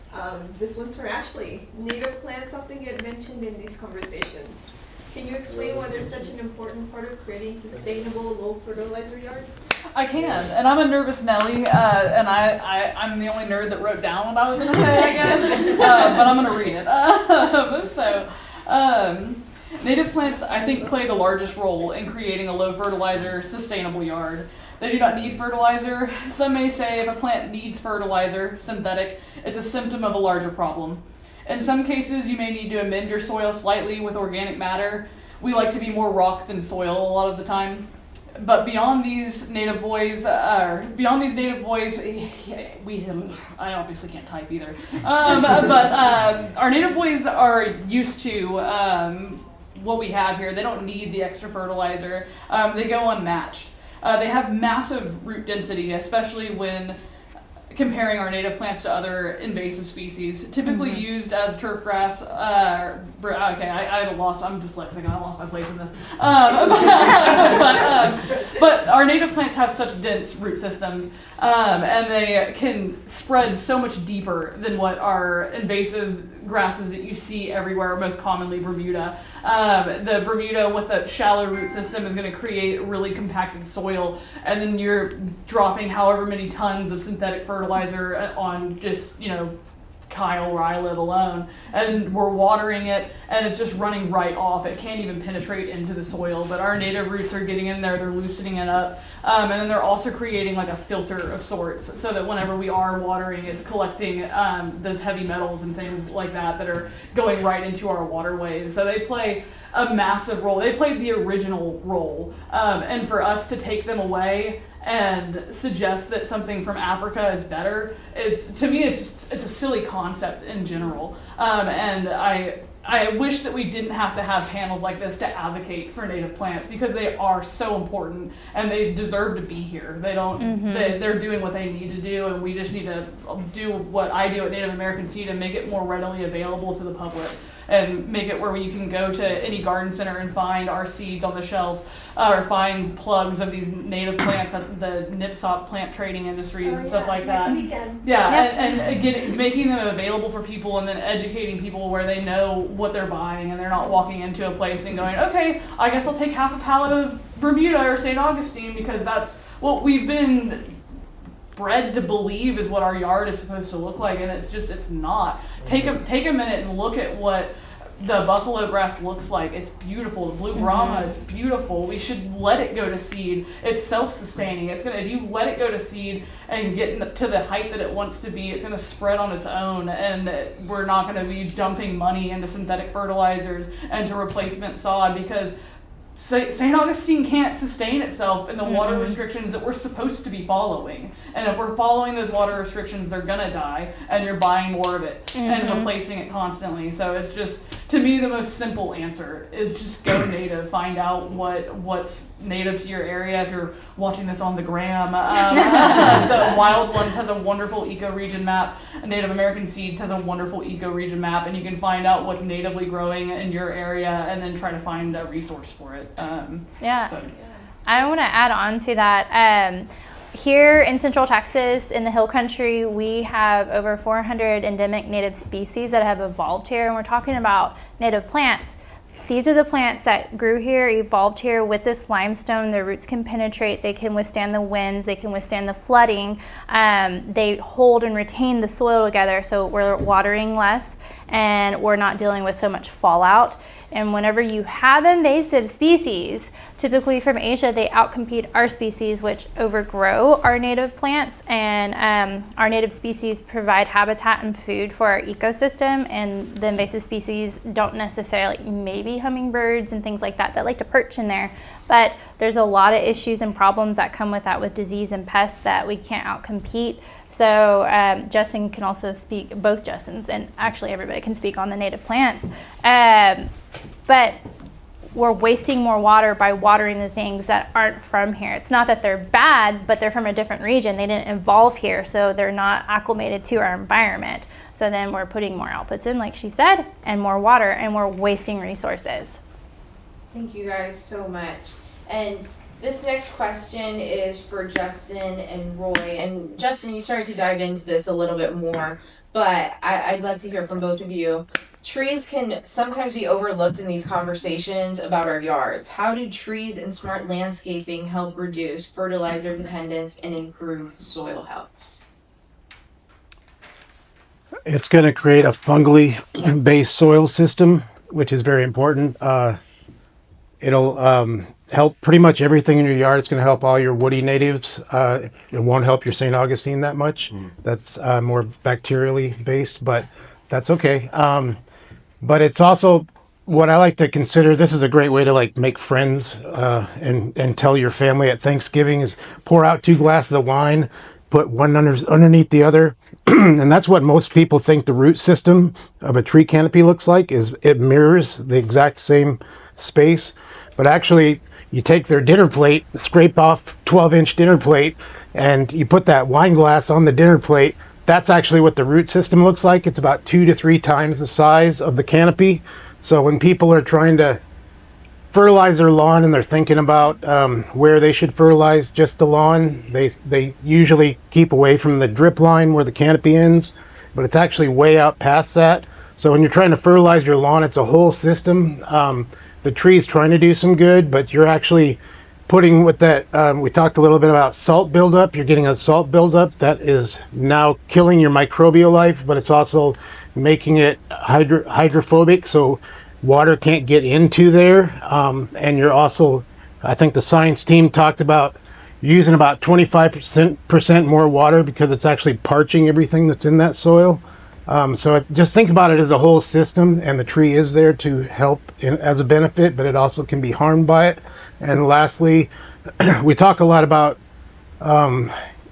Speaker 14: This one's for Ashley. Native plants, something you had mentioned in these conversations. Can you explain why they're such an important part of creating sustainable, low fertilizer yards?
Speaker 9: I can, and I'm a nervous Nelly, and I'm the only nerd that wrote down what I was going to say, I guess, but I'm going to read it. Native plants, I think, play the largest role in creating a low fertilizer, sustainable yard. They do not need fertilizer. Some may say if a plant needs fertilizer, synthetic, it's a symptom of a larger problem. In some cases, you may need to amend your soil slightly with organic matter. We like to be more rock than soil a lot of the time. But beyond these native boys, I obviously can't type either. But our native boys are used to what we have here. They don't need the extra fertilizer. They go unmatched. They have massive root density, especially when comparing our native plants to other invasive species, typically used as turf grass. I'm dyslexic and I lost my place in this. But our native plants have such dense root systems, and they can spread so much deeper than what our invasive grasses that you see everywhere, most commonly Bermuda. The Bermuda with a shallow root system is going to create really compacted soil, and then you're dropping however many tons of synthetic fertilizer on just, Kyle where I live alone, and we're watering it and it's just running right off. It can't even penetrate into the soil, but our native roots are getting in there, they're loosening it up, and then they're also creating like a filter of sorts so that whenever we are watering, it's collecting those heavy metals and things like that are going right into our waterways. So they play a massive role. They played the original role, and for us to take them away and suggest that something from Africa is better, it's a silly concept in general. And I wish that we didn't have to have panels like this to advocate for native plants, because they are so important and they deserve to be here. They're doing what they need to do, and we just need to do what I do at Native American Seed and make it more readily available to the public, and make it where you can go to any garden center and find our seeds on the shelf, or find plugs of these native plants at the NIPSOP plant trading industries and stuff like that.
Speaker 14: Next weekend.
Speaker 9: And making them available for people, and then educating people where they know what they're buying, and they're not walking into a place and going, okay, I guess I'll take half a pallet of Bermuda or St. Augustine because that's what we've been bred to believe is what our yard is supposed to look like, and it's not. Take a minute and look at what the buffalo grass looks like. It's beautiful. The blue Brahma, it's beautiful. We should let it go to seed. It's self-sustaining. If you let it go to seed and get to the height that it wants to be, it's gonna spread on its own, and we're not gonna be dumping money into synthetic fertilizers and to replacement sod, because St. Augustine can't sustain itself in the water restrictions that we're supposed to be following. And if we're following those water restrictions, they're gonna die, and you're buying more of it and replacing it constantly. So it's just to me, the most simple answer is just go native. Find out what's native to your area. If you're watching this on the gram, the Wild Ones has a wonderful ecoregion map. Native American Seeds has a wonderful ecoregion map, and you can find out what's natively growing in your area, and then try to find a resource for it.
Speaker 2: I want to add on to that. Here in Central Texas, in the Hill Country, we have over 400 endemic native species that have evolved here, and we're talking about native plants. These are the plants that grew here, evolved here with this limestone. Their roots can penetrate, they can withstand the winds, they can withstand the flooding. They hold and retain the soil together, so we're watering less and we're not dealing with so much fallout. And whenever you have invasive species, typically from Asia, they outcompete our species, which overgrow our native plants. And our native species provide habitat and food for our ecosystem. And the invasive species don't necessarily, maybe hummingbirds and things like that like to perch in there. But there's a lot of issues and problems that come with that, with disease and pests, that we can't outcompete. So Justin can also speak, both Justins, and actually everybody can speak on the native plants. But we're wasting more water by watering the things that aren't from here. It's not that they're bad, but they're from a different region. They didn't evolve here, so they're not acclimated to our environment. So then we're putting more outputs in, like she said, and more water, and we're wasting resources.
Speaker 4: Thank you guys so much. And this next question is for Justin and Roy. And Justin, you started to dive into this a little bit more, but I'd love to hear from both of you. Trees can sometimes be overlooked in these conversations about our yards. How do trees and smart landscaping help reduce fertilizer dependence and improve soil health?
Speaker 10: It's going to create a fungally based soil system, which is very important. It'll help pretty much everything in your yard. It's going to help all your woody natives. It won't help your St. Augustine that much. That's more bacterially based, but that's okay. But it's also what I like to consider, this is a great way to like make friends and tell your family at Thanksgiving, is pour out 2 glasses of wine, put one underneath the other. And that's what most people think the root system of a tree canopy looks like, is it mirrors the exact same space. But actually, you take their dinner plate, scrape off 12-inch dinner plate, and you put that wine glass on the dinner plate. That's actually what the root system looks like. It's about 2 to 3 times the size of the canopy. So when people are trying to fertilize their lawn and they're thinking about where they should fertilize just the lawn, they usually keep away from the drip line where the canopy ends, but it's actually way out past that. So when you're trying to fertilize your lawn, it's a whole system. The tree's trying to do some good, but you're actually putting with that, we talked a little bit about salt buildup. You're getting a salt buildup that is now killing your microbial life, but it's also making it hydrophobic, so water can't get into there. And you're also, I think the science team talked about using about 25% more water because it's actually parching everything that's in that soil. So just think about it as a whole system, and the tree is there to help as a benefit, but it also can be harmed by it. And lastly, we talk a lot about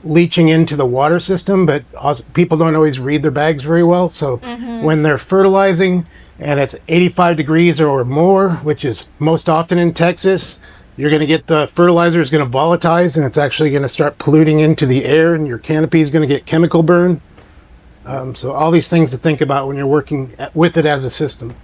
Speaker 10: leaching into the water system, but also people don't always read their bags very well. So when they're fertilizing and it's 85 degrees or more, which is most often in Texas, you're going to get the fertilizer is going to volatilize, and it's actually going to start polluting into the air, and your canopy is going to get chemical burn. So all these things to think about when you're working with it as a system.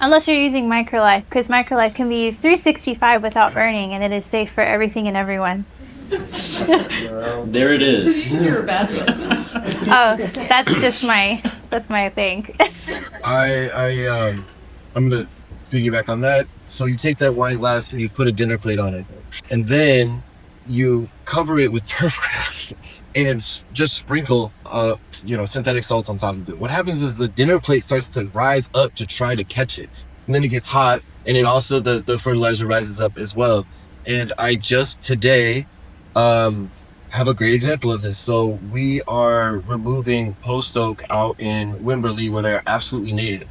Speaker 2: Unless you're using Microlife, because Microlife can be used 365 without burning, and it is safe for everything and everyone.
Speaker 1: There it is.
Speaker 9: You're a bad
Speaker 2: Oh, that's just that's my thing.
Speaker 12: I'm gonna piggyback on that. So you take that wine glass and you put a dinner plate on it, and then you cover it with turf grass and just sprinkle synthetic salts on top of it. What happens is the dinner plate starts to rise up to try to catch it, and then it gets hot, and it also the fertilizer rises up as well. And I just today have a great example of this. So we are removing post oak out in Wimberley where they're absolutely native,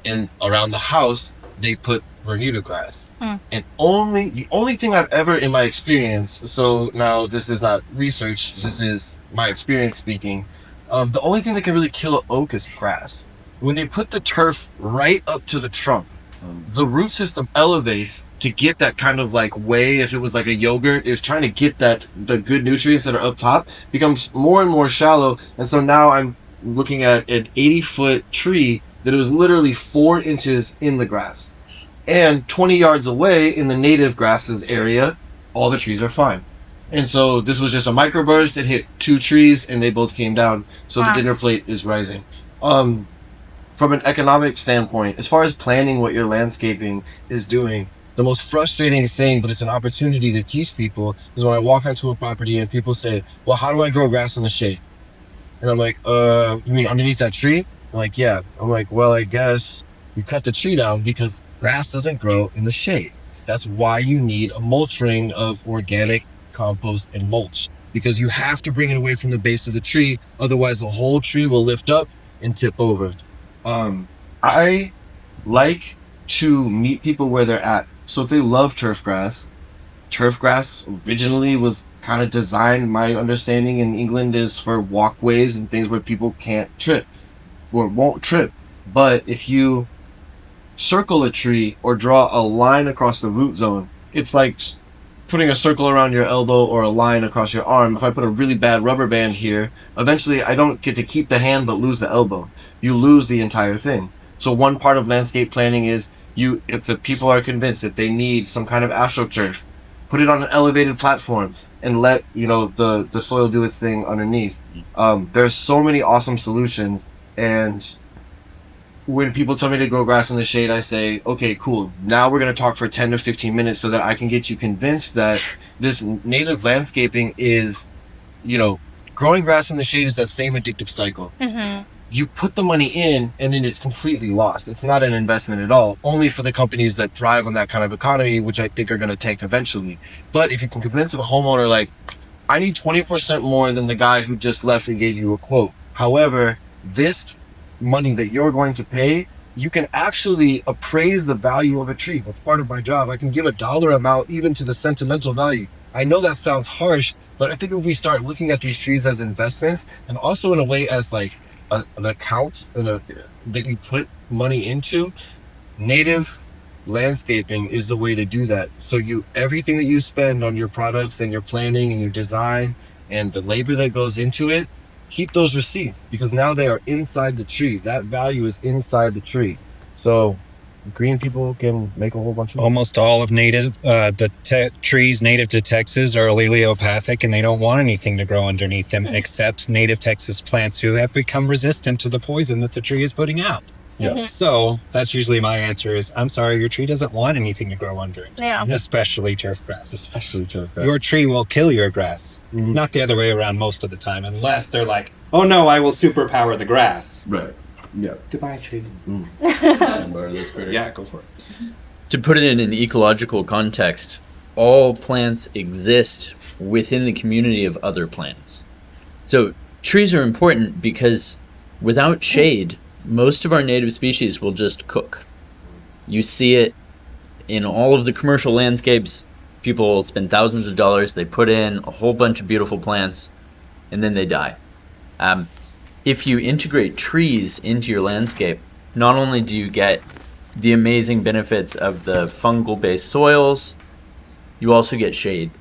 Speaker 12: and around the house they put Bermuda grass. And the only thing I've ever in my experience, so now this is not research, this is my experience speaking, the only thing that can really kill an oak is grass. when they put the turf right up to the trunk, the root system elevates to get that kind of like way. If it was like a yogurt, it was trying to get that the good nutrients that are up top becomes more and more shallow. And so now I'm looking at an 80-foot tree that was literally 4 inches in the grass, and 20 yards away in the native grasses area, all the trees are fine. And so this was just a microburst. It hit 2 trees and they both came down. So the dinner plate is rising. From an economic standpoint, as far as planning what your landscaping is doing, the most frustrating thing, but it's an opportunity to teach people, is when I walk onto a property and people say, well, how do I grow grass in the shade? And I'm like, you mean underneath that tree? I'm like, yeah. I'm like, well, I guess you cut the tree down because grass doesn't grow in the shade. That's why you need a mulch ring of organic compost and mulch, because you have to bring it away from the base of the tree. Otherwise, the whole tree will lift up and tip over. I like to meet people where they're at. So if they love turf grass originally was kind of designed, my understanding in England, is for walkways and things where people can't trip or won't trip. But if you circle a tree or draw a line across the root zone, it's like putting a circle around your elbow or a line across your arm. If I put a really bad rubber band here, eventually I don't get to keep the hand but lose the elbow. You lose the entire thing. So one part of landscape planning is if the people are convinced that they need some kind of astroturf, put it on an elevated platform and let the soil do its thing underneath. There's so many awesome solutions, and when people tell me to grow grass in the shade, I say, okay, cool. Now we're going to talk for 10 to 15 minutes so that I can get you convinced that this native landscaping is, growing grass in the shade is that same addictive cycle. Mm-hmm. You put the money in and then it's completely lost. It's not an investment at all, only for the companies that thrive on that kind of economy, which I think are going to tank eventually. But if you can convince a homeowner, like, I need 20% more than the guy who just left and gave you a quote. However, this money that you're going to pay, you can actually appraise the value of a tree. That's part of my job. I can give a dollar amount even to the sentimental value. I know that sounds harsh, but I think if we start looking at these trees as investments, and also in a way as like an account that you put money into, native landscaping is the way to do that. So everything that you spend on your products and your planning and your design and the labor that goes into it, keep those receipts, because now they are inside the tree. That value is inside the tree. So green people can make a whole bunch of
Speaker 16: almost all of native trees native to Texas are alleliopathic, and they don't want anything to grow underneath them except native Texas plants who have become resistant to the poison that the tree is putting out. Yeah. So that's usually my answer is, I'm sorry, your tree doesn't want anything to grow under it. Yeah. Especially turf grass. Your tree will kill your grass. Mm-hmm. Not the other way around most of the time, unless they're like, oh no, I will superpower the grass.
Speaker 12: Right. Yeah.
Speaker 16: Goodbye, tree.
Speaker 1: Yeah, go for it. To put it in an ecological context, all plants exist within the community of other plants. So trees are important because without shade, most of our native species will just cook. You see it in all of the commercial landscapes. People spend thousands of dollars, they put in a whole bunch of beautiful plants, and then they die. If you integrate trees into your landscape, not only do you get the amazing benefits of the fungal-based soils, you also get shade.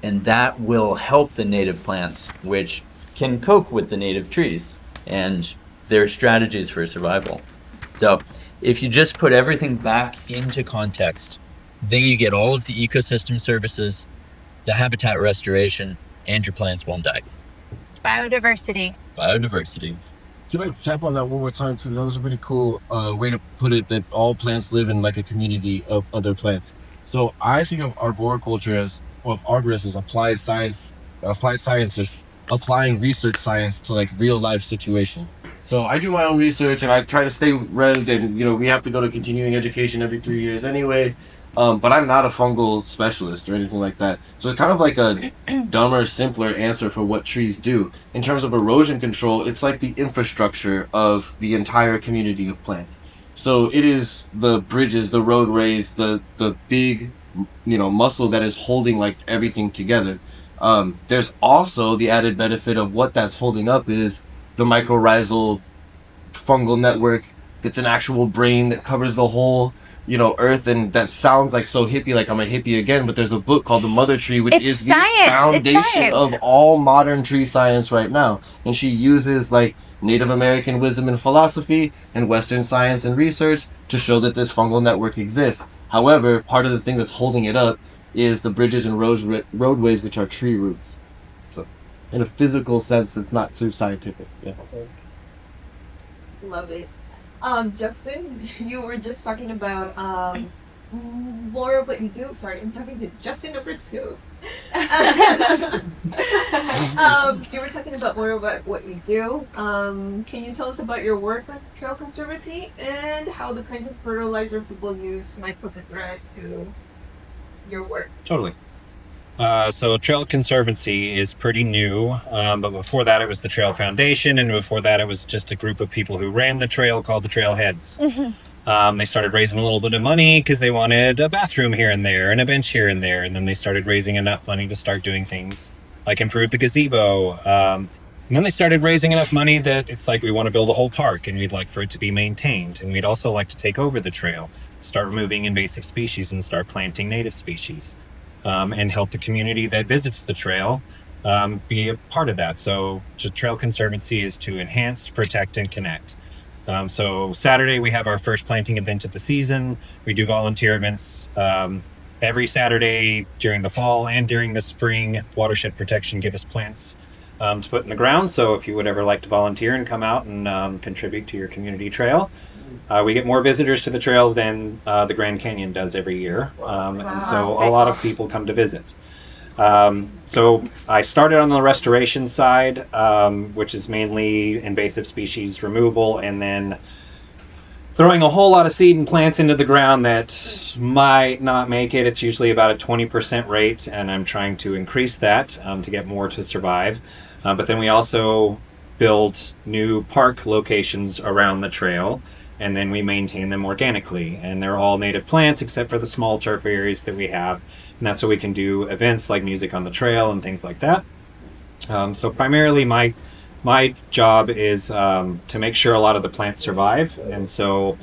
Speaker 1: And that will help the native plants, which can cope with the native trees and their strategies for survival. So if you just put everything back into context, then you get all of the ecosystem services, the habitat restoration, and your plants won't die.
Speaker 2: Biodiversity.
Speaker 12: Can I tap on that one more time too? That was a pretty cool way to put it, that all plants live in like a community of other plants. So I think of arboriculture as, or of arborists as applied scientists applying research science to like real life situations. So I do my own research and I try to stay relevant. We have to go to continuing education every 3 years anyway. But I'm not a fungal specialist or anything like that. So it's kind of like a dumber, simpler answer for what trees do. In terms of erosion control, it's like the infrastructure of the entire community of plants. So it is the bridges, the roadways, the big, muscle that is holding like everything together. There's also the added benefit of what that's holding up is the mycorrhizal fungal network that's an actual brain that covers the whole, earth. And that sounds like so hippie, like I'm a hippie again, but there's a book called The Mother Tree, which is the foundation of all modern tree science right now. And she uses like Native American wisdom and philosophy and Western science and research to show that this fungal network exists. However, part of the thing that's holding it up is the bridges and roadways, which are tree roots. So, in a physical sense, it's not too scientific. Yeah.
Speaker 14: Lovely. Justin, you were just talking about more of what you do. Sorry, I'm talking to Justin Abritzko. You were talking about more about what you do. Can you tell us about your work with Trail Conservancy and how the kinds of fertilizer people use might pose a threat to your work?
Speaker 16: Totally. So Trail Conservancy is pretty new, but before that it was the Trail Foundation, and before that it was just a group of people who ran the trail called the Trailheads. They started raising a little bit of money because they wanted a bathroom here and there and a bench here and there, and then they started raising enough money to start doing things like improve the gazebo. And then they started raising enough money that it's like we want to build a whole park and we'd like for it to be maintained, and we'd also like to take over the trail, start removing invasive species and start planting native species. And help the community that visits the trail be a part of that. So Trail Conservancy is to enhance, protect, and connect. So Saturday we have our first planting event of the season. We do volunteer events every Saturday during the fall and during the spring. Watershed Protection give us plants to put in the ground. So if you would ever like to volunteer and come out and contribute to your community trail, we get more visitors to the trail than the Grand Canyon does every year. And so a lot of people come to visit. So I started on the restoration side, which is mainly invasive species removal, and then throwing a whole lot of seed and plants into the ground that might not make it. It's usually about a 20% rate, and I'm trying to increase that to get more to survive. But then we also build new park locations around the trail, and then we maintain them organically. And they're all native plants except for the small turf areas that we have. And that's so we can do events like Music on the Trail and things like that. So primarily my job is to make sure a lot of the plants survive. And so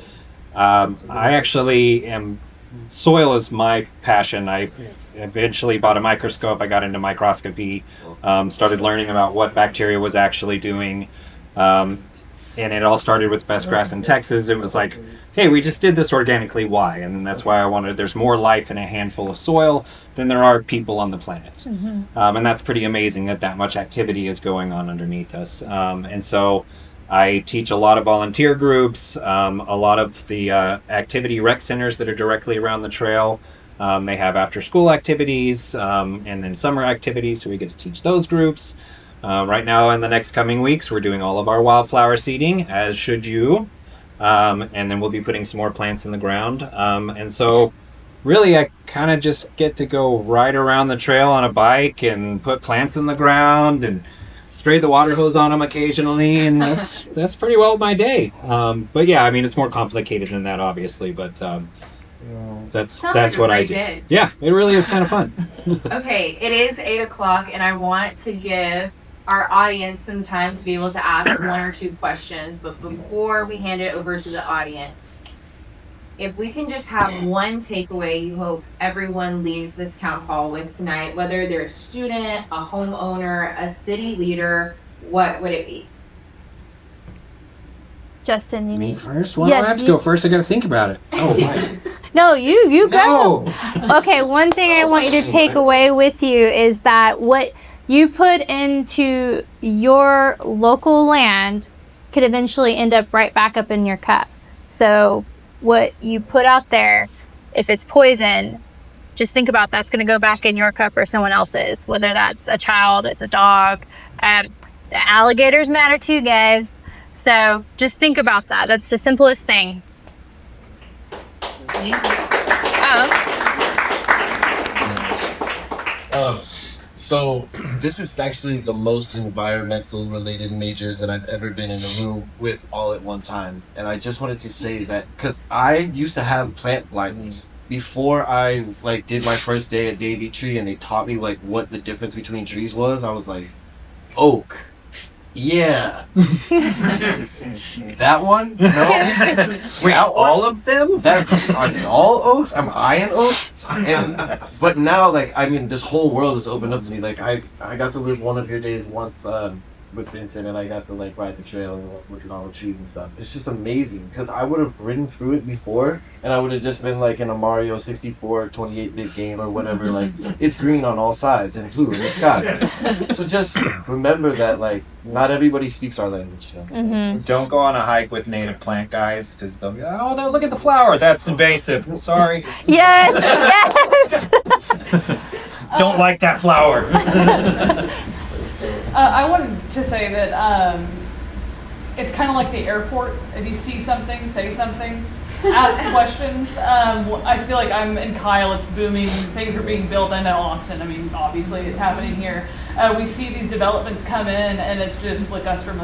Speaker 16: I actually am, soil is my passion. I eventually bought a microscope. I got into microscopy, started learning about what bacteria was actually doing. And it all started with best grass in Texas. It was like, hey, we just did this organically, why? And then that's why I wanted, there's more life in a handful of soil than there are people on the planet. And that's pretty amazing that much activity is going on underneath us. And so I teach a lot of volunteer groups, a lot of the activity rec centers that are directly around the trail. They have after school activities and then summer activities, so we get to teach those groups. Right now, in the next coming weeks, we're doing all of our wildflower seeding, as should you. And then we'll be putting some more plants in the ground. And so really, I kind of just get to go ride around the trail on a bike and put plants in the ground and spray the water hose on them occasionally. And that's pretty well my day. But yeah, I mean, it's more complicated than that, obviously. But that's what I do.
Speaker 4: Day.
Speaker 16: Yeah, it really is kind of fun.
Speaker 4: Okay, it is 8 o'clock, and I want to give our audience some time to be able to ask one or two questions. But before we hand it over to the audience, if we can just have one takeaway you hope everyone leaves this town hall with tonight, whether they're a student, a homeowner, a city leader, what would it be?
Speaker 2: Justin, you
Speaker 3: Me
Speaker 2: need
Speaker 3: first? Why do I have to go first? I got to think about it. Oh, my.
Speaker 2: No, you go.
Speaker 3: No.
Speaker 2: Okay, one thing I want you to take away with you is that what you put into your local land could eventually end up right back up in your cup. So what you put out there, if it's poison, just think about that's going to go back in your cup or someone else's, whether that's a child, it's a dog. The alligators matter too, guys. So just think about that. That's the simplest thing.
Speaker 12: So this is actually the most environmental related majors that I've ever been in a room with all at one time. And I just wanted to say that because I used to have plant blindness before I did my first day at Davy Tree, and they taught me what the difference between trees was. I was like, oak, Yeah. That one? No.
Speaker 16: Wait, all of them?
Speaker 12: That's on all oaks. I'm high in oak. But now, like, I mean, this whole world has opened up to me. Like, I got to live one of your days once with Vincent, and I got to like ride the trail and look at all the trees and stuff. It's just amazing because I would have ridden through it before, and I would have just been like in a Mario 64 28-bit game or whatever. Like, it's green on all sides and blue in the sky. So just remember that, like, not everybody speaks our language. You know?
Speaker 16: Mm-hmm. Don't go on a hike with native plant guys because they'll be like, oh, look at the flower. That's invasive. Sorry.
Speaker 2: Yes, yes.
Speaker 16: Don't like that flower.
Speaker 9: I wanted to say that it's kind of like the airport. If you see something, say something, ask questions. I feel like I'm in Kyle, it's booming, things are being built. I know Austin, I mean, obviously it's happening here. We see these developments come in and it's just ligustrum,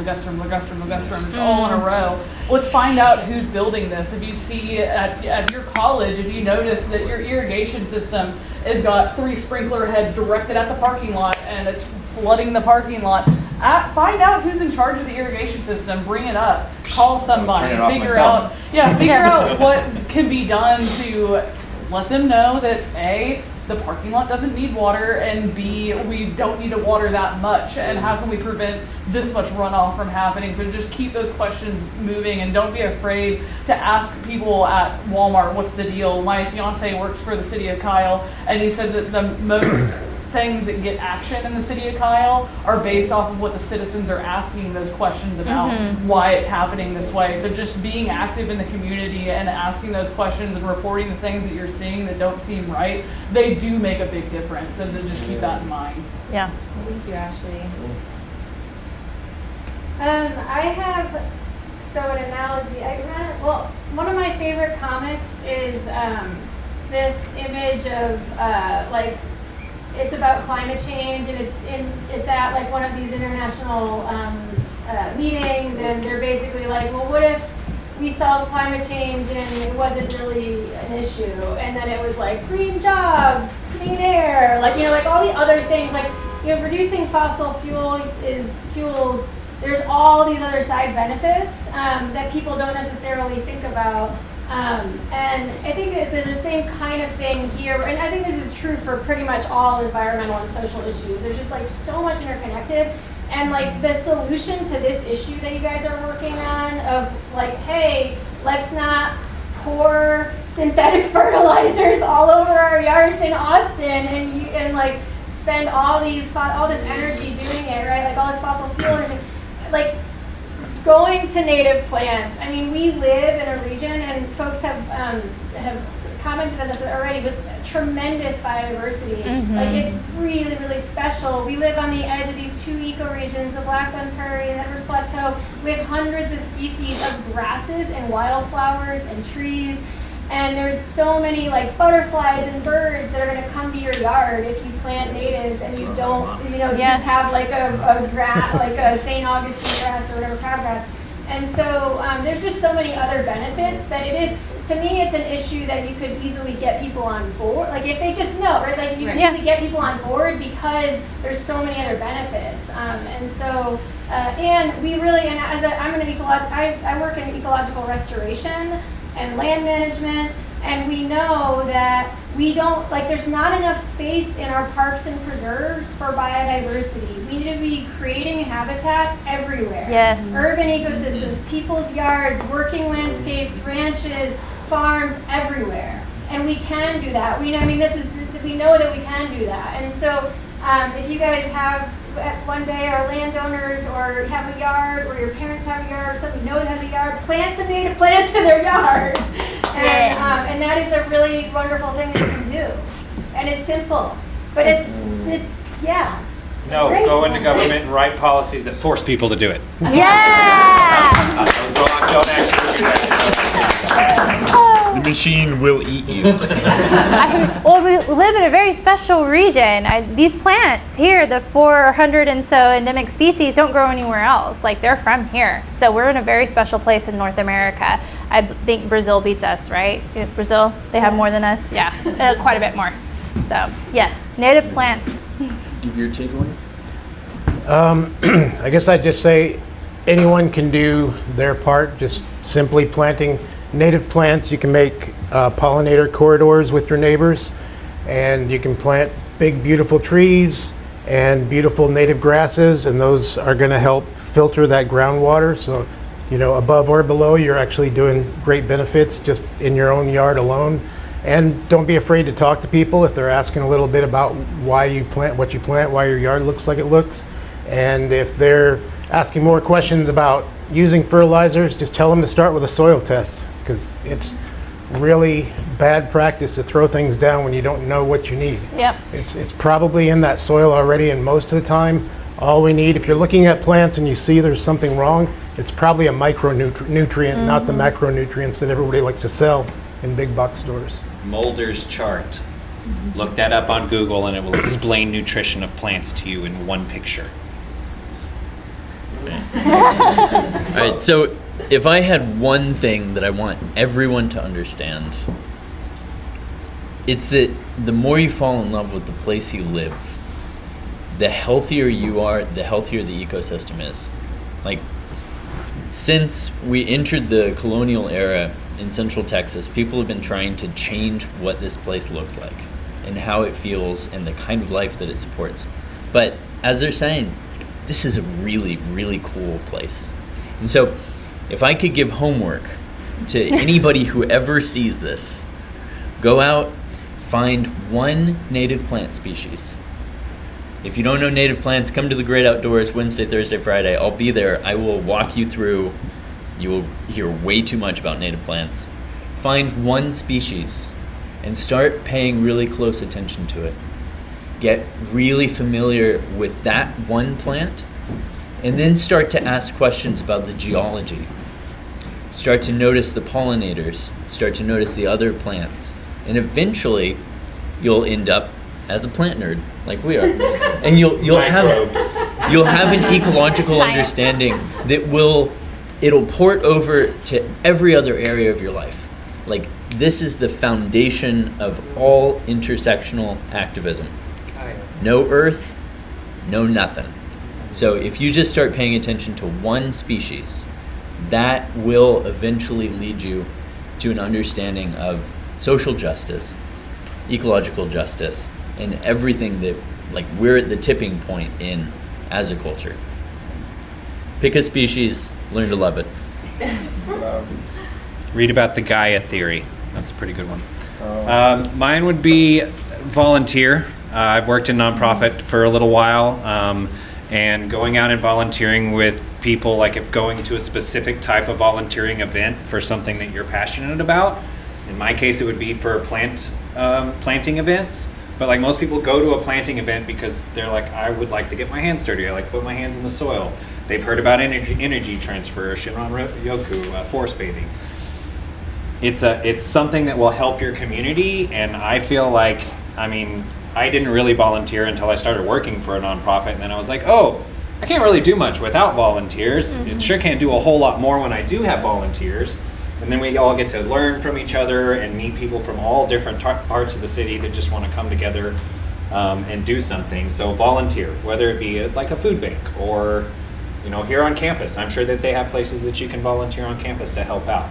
Speaker 9: it's all in a row. Let's find out who's building this. If you see at your college, if you notice that your irrigation system has got 3 sprinkler heads directed at the parking lot and it's flooding the parking lot, find out who's in charge of the irrigation system, bring it up, call somebody, figure out what can be done to let them know that A, the parking lot doesn't need water, and B, we don't need to water that much, and how can we prevent this much runoff from happening? So just keep those questions moving and don't be afraid to ask people at Walmart, what's the deal? My fiance works for the city of Kyle, and he said that the most things that get action in the city of Kyle are based off of what the citizens are asking those questions about, why it's happening this way. So just being active in the community and asking those questions and reporting the things that you're seeing that don't seem right, they do make a big difference, and to just keep that in mind.
Speaker 2: Yeah.
Speaker 17: Thank you, Ashley. I have an analogy. One of my favorite comics is this image of like, it's about climate change, and it's at like one of these international meetings, and they're basically like, well, what if we solved climate change and it wasn't really an issue? And then it was like green jobs, clean air, like, you know, like all the other things, like, you know, reducing fossil fuels. There's all these other side benefits that people don't necessarily think about. And I think that there's the same kind of thing here, and I think this is true for pretty much all environmental and social issues. There's just like so much interconnected, and like the solution to this issue that you guys are working on of like, hey, let's not pour synthetic fertilizers all over our yards in Austin and like spend all this energy doing it, right? Like all this fossil fuel energy, like. Going to native plants. I mean, we live in a region, and folks have commented on this already, with tremendous biodiversity. Like, it's really, really special. We live on the edge of these 2 ecoregions, the Blackland Prairie and Edwards Plateau, with hundreds of species of grasses and wildflowers and trees. And there's so many like butterflies and birds that are going to come to your yard if you plant natives and you don't, you know, just have like a grass, like a St. Augustine grass or whatever, crabgrass. And so there's just so many other benefits that it is, to me, it's an issue that you could easily get people on board. Like if they just know, right? Like you can easily get people on board because there's so many other benefits. And so, and we really, and I'm an I work in ecological restoration and land management, and we know that we don't, like, there's not enough space in our parks and preserves for biodiversity. We need to be creating habitat everywhere. Yes. Urban ecosystems, people's yards, working landscapes, ranches, farms, everywhere. And we can do that. We know that we can do that. And so if you guys have one day are landowners or have a yard, or your parents have a yard, or somebody knows has a yard, plant some native plants in their yard. And that is a really wonderful thing that you can do. And it's simple, but it's
Speaker 16: No,
Speaker 17: great.
Speaker 16: go into government and write policies that force people to do it.
Speaker 2: Yeah!
Speaker 16: Don't actually do that. The machine will eat you.
Speaker 2: Well, we live in a very special region. These plants here, the 400 and so endemic species, don't grow anywhere else. Like, they're from here. So we're in a very special place in North America. I think Brazil beats us, right? Brazil, they have more than us? Yeah, quite a bit more. So, yes, native plants.
Speaker 1: Give your takeaway.
Speaker 10: I guess I'd just say anyone can do their part, just simply planting native plants. You can make pollinator corridors with your neighbors, and you can plant big, beautiful trees and beautiful native grasses, and those are going to help filter that groundwater. So, you know, above or below, you're actually doing great benefits just in your own yard alone. And don't be afraid to talk to people if they're asking a little bit about why you plant what you plant, why your yard looks like it looks. And if they're asking more questions about using fertilizers, just tell them to start with a soil test, because it's really bad practice to throw things down when you don't know what you need.
Speaker 2: Yep.
Speaker 10: It's probably in that soil already, and most of the time, all we need, if you're looking at plants and you see there's something wrong, it's probably a micronutrient, not the macronutrients that everybody likes to sell in big box stores.
Speaker 15: Mulder's chart. Look that up on Google and it will explain nutrition of plants to you in one picture.
Speaker 1: All right, so if I had one thing that I want everyone to understand, it's that the more you fall in love with the place you live, the healthier you are, the healthier the ecosystem is. Like, since we entered the colonial era in Central Texas, people have been trying to change what this place looks like and how it feels and the kind of life that it supports. But as they're saying, this is a really, really cool place. And so if I could give homework to anybody who ever sees this, go out, find one native plant species. If you don't know native plants, come to the Great Outdoors Wednesday, Thursday, Friday. I'll be there. I will walk you through. You will hear way too much about native plants. Find one species and start paying really close attention to it. Get really familiar with that one plant, and then start to ask questions about the geology. Start to notice the pollinators, start to notice the other plants, and eventually you'll end up as a plant nerd like we are. And you'll have an ecological understanding that it'll port over to every other area of your life. Like, this is the foundation of all intersectional activism. No earth, no nothing. So if you just start paying attention to one species, that will eventually lead you to an understanding of social justice, ecological justice, and everything that, like, we're at the tipping point in as a culture. Pick a species, learn to love it.
Speaker 15: Read about the Gaia theory. That's a pretty good one. Mine would be volunteer. I've worked in nonprofit for a little while, and going out and volunteering with people, like if going to a specific type of volunteering event for something that you're passionate about. In my case, it would be for planting events. But like most people go to a planting event because they're like, I would like to get my hands dirty. I like to put my hands in the soil. They've heard about energy transfer, Shinran-yoku, forest bathing. It's something that will help your community, and I feel like, I mean, I didn't really volunteer until I started working for a nonprofit, and then I was like, oh, I can't really do much without volunteers. It sure can't do a whole lot more when I do have volunteers. And then we all get to learn from each other and meet people from all different parts of the city that just want to come together and do something. So volunteer, whether it be like a food bank or, you know, here on campus. I'm sure that they have places that you can volunteer on campus to help out.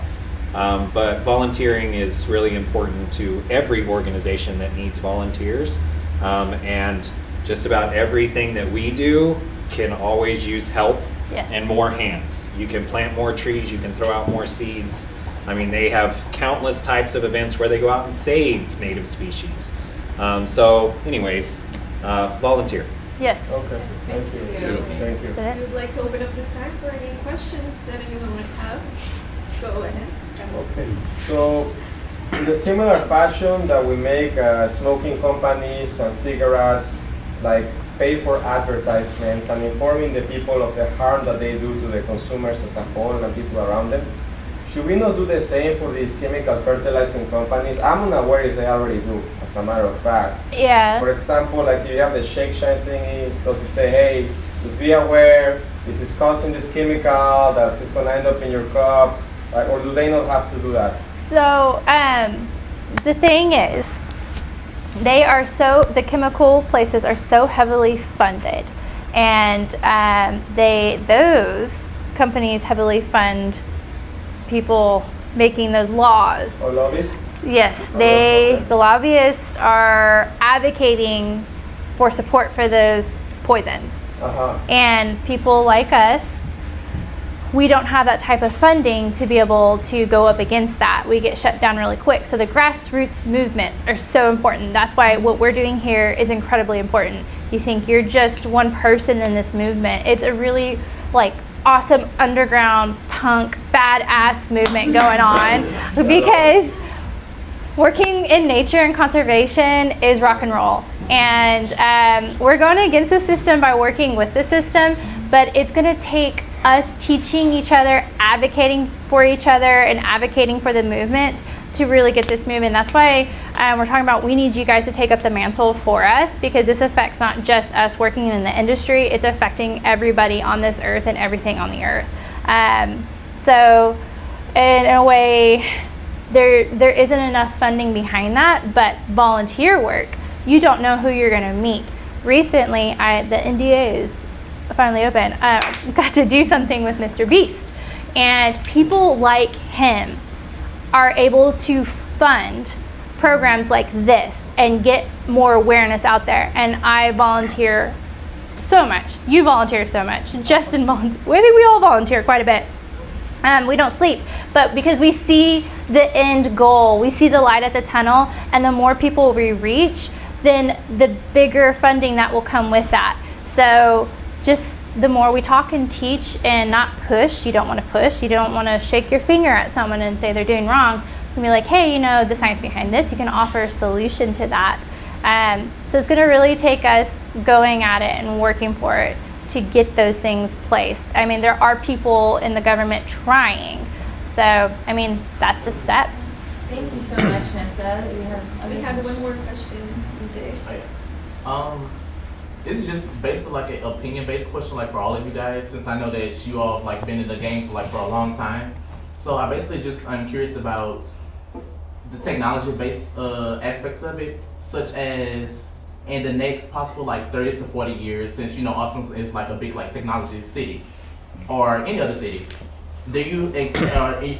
Speaker 15: But volunteering is really important to every organization that needs volunteers. And just about everything that we do can always use help and more hands. You can plant more trees, you can throw out more seeds. I mean, they have countless types of events where they go out and save native species. So anyways, volunteer.
Speaker 2: Yes.
Speaker 5: Okay, thank you.
Speaker 7: Thank you.
Speaker 5: We would like to open up this time for any questions that anyone might have. Go ahead.
Speaker 18: Okay, so in the similar fashion that we make smoking companies and cigarettes like pay for advertisements and informing the people of the harm that they do to the consumers as a whole and people around them, should we not do the same for these chemical fertilizing companies? I'm unaware if they already do, as a matter of fact.
Speaker 2: Yeah.
Speaker 18: For example, like you have the shake shine thingy, does it say, hey, just be aware, this is causing this chemical, that's going to end up in your cup, right? Or do they not have to do that?
Speaker 2: So the thing is, the chemical places are so heavily funded and those companies heavily fund people making those laws.
Speaker 18: Or lobbyists?
Speaker 2: Yes, the lobbyists are advocating for support for those poisons. And people like us, we don't have that type of funding to be able to go up against that. We get shut down really quick. So the grassroots movements are so important. That's why what we're doing here is incredibly important. You think you're just one person in this movement. It's a really like awesome underground punk badass movement going on because working in nature and conservation is rock and roll. And we're going against the system by working with the system, but it's going to take us teaching each other, advocating for each other, and advocating for the movement to really get this movement. That's why we're talking about we need you guys to take up the mantle for us, because this affects not just us working in the industry, it's affecting everybody on this earth and everything on the earth. So in a way, there isn't enough funding behind that, but volunteer work, you don't know who you're going to meet. Recently, the NDAs finally open, got to do something with Mr. Beast, and people like him are able to fund programs like this and get more awareness out there. And I volunteer so much. You volunteer so much. Justin volunteers. I think we all volunteer quite a bit. We don't sleep, but because we see the end goal, we see the light at the tunnel, and the more people we reach, then the bigger funding that will come with that. So just the more we talk and teach and not push, you don't want to push, you don't want to shake your finger at someone and say they're doing wrong. You can be like, hey, you know, the science behind this, you can offer a solution to that. So it's going to really take us going at it and working for it to get those things placed. I mean, there are people in the government trying. So, I mean, that's the step.
Speaker 4: Thank you so much, Nessa.
Speaker 5: We have one more question, CJ.
Speaker 7: This is just based on like an opinion-based question, like for all of you guys, since I know that you all have like been in the game for a long time. So I basically I'm curious about the technology-based aspects of it, such as in the next possible like 30 to 40 years, since you know Austin is like a big like technology city, or any other city. Do you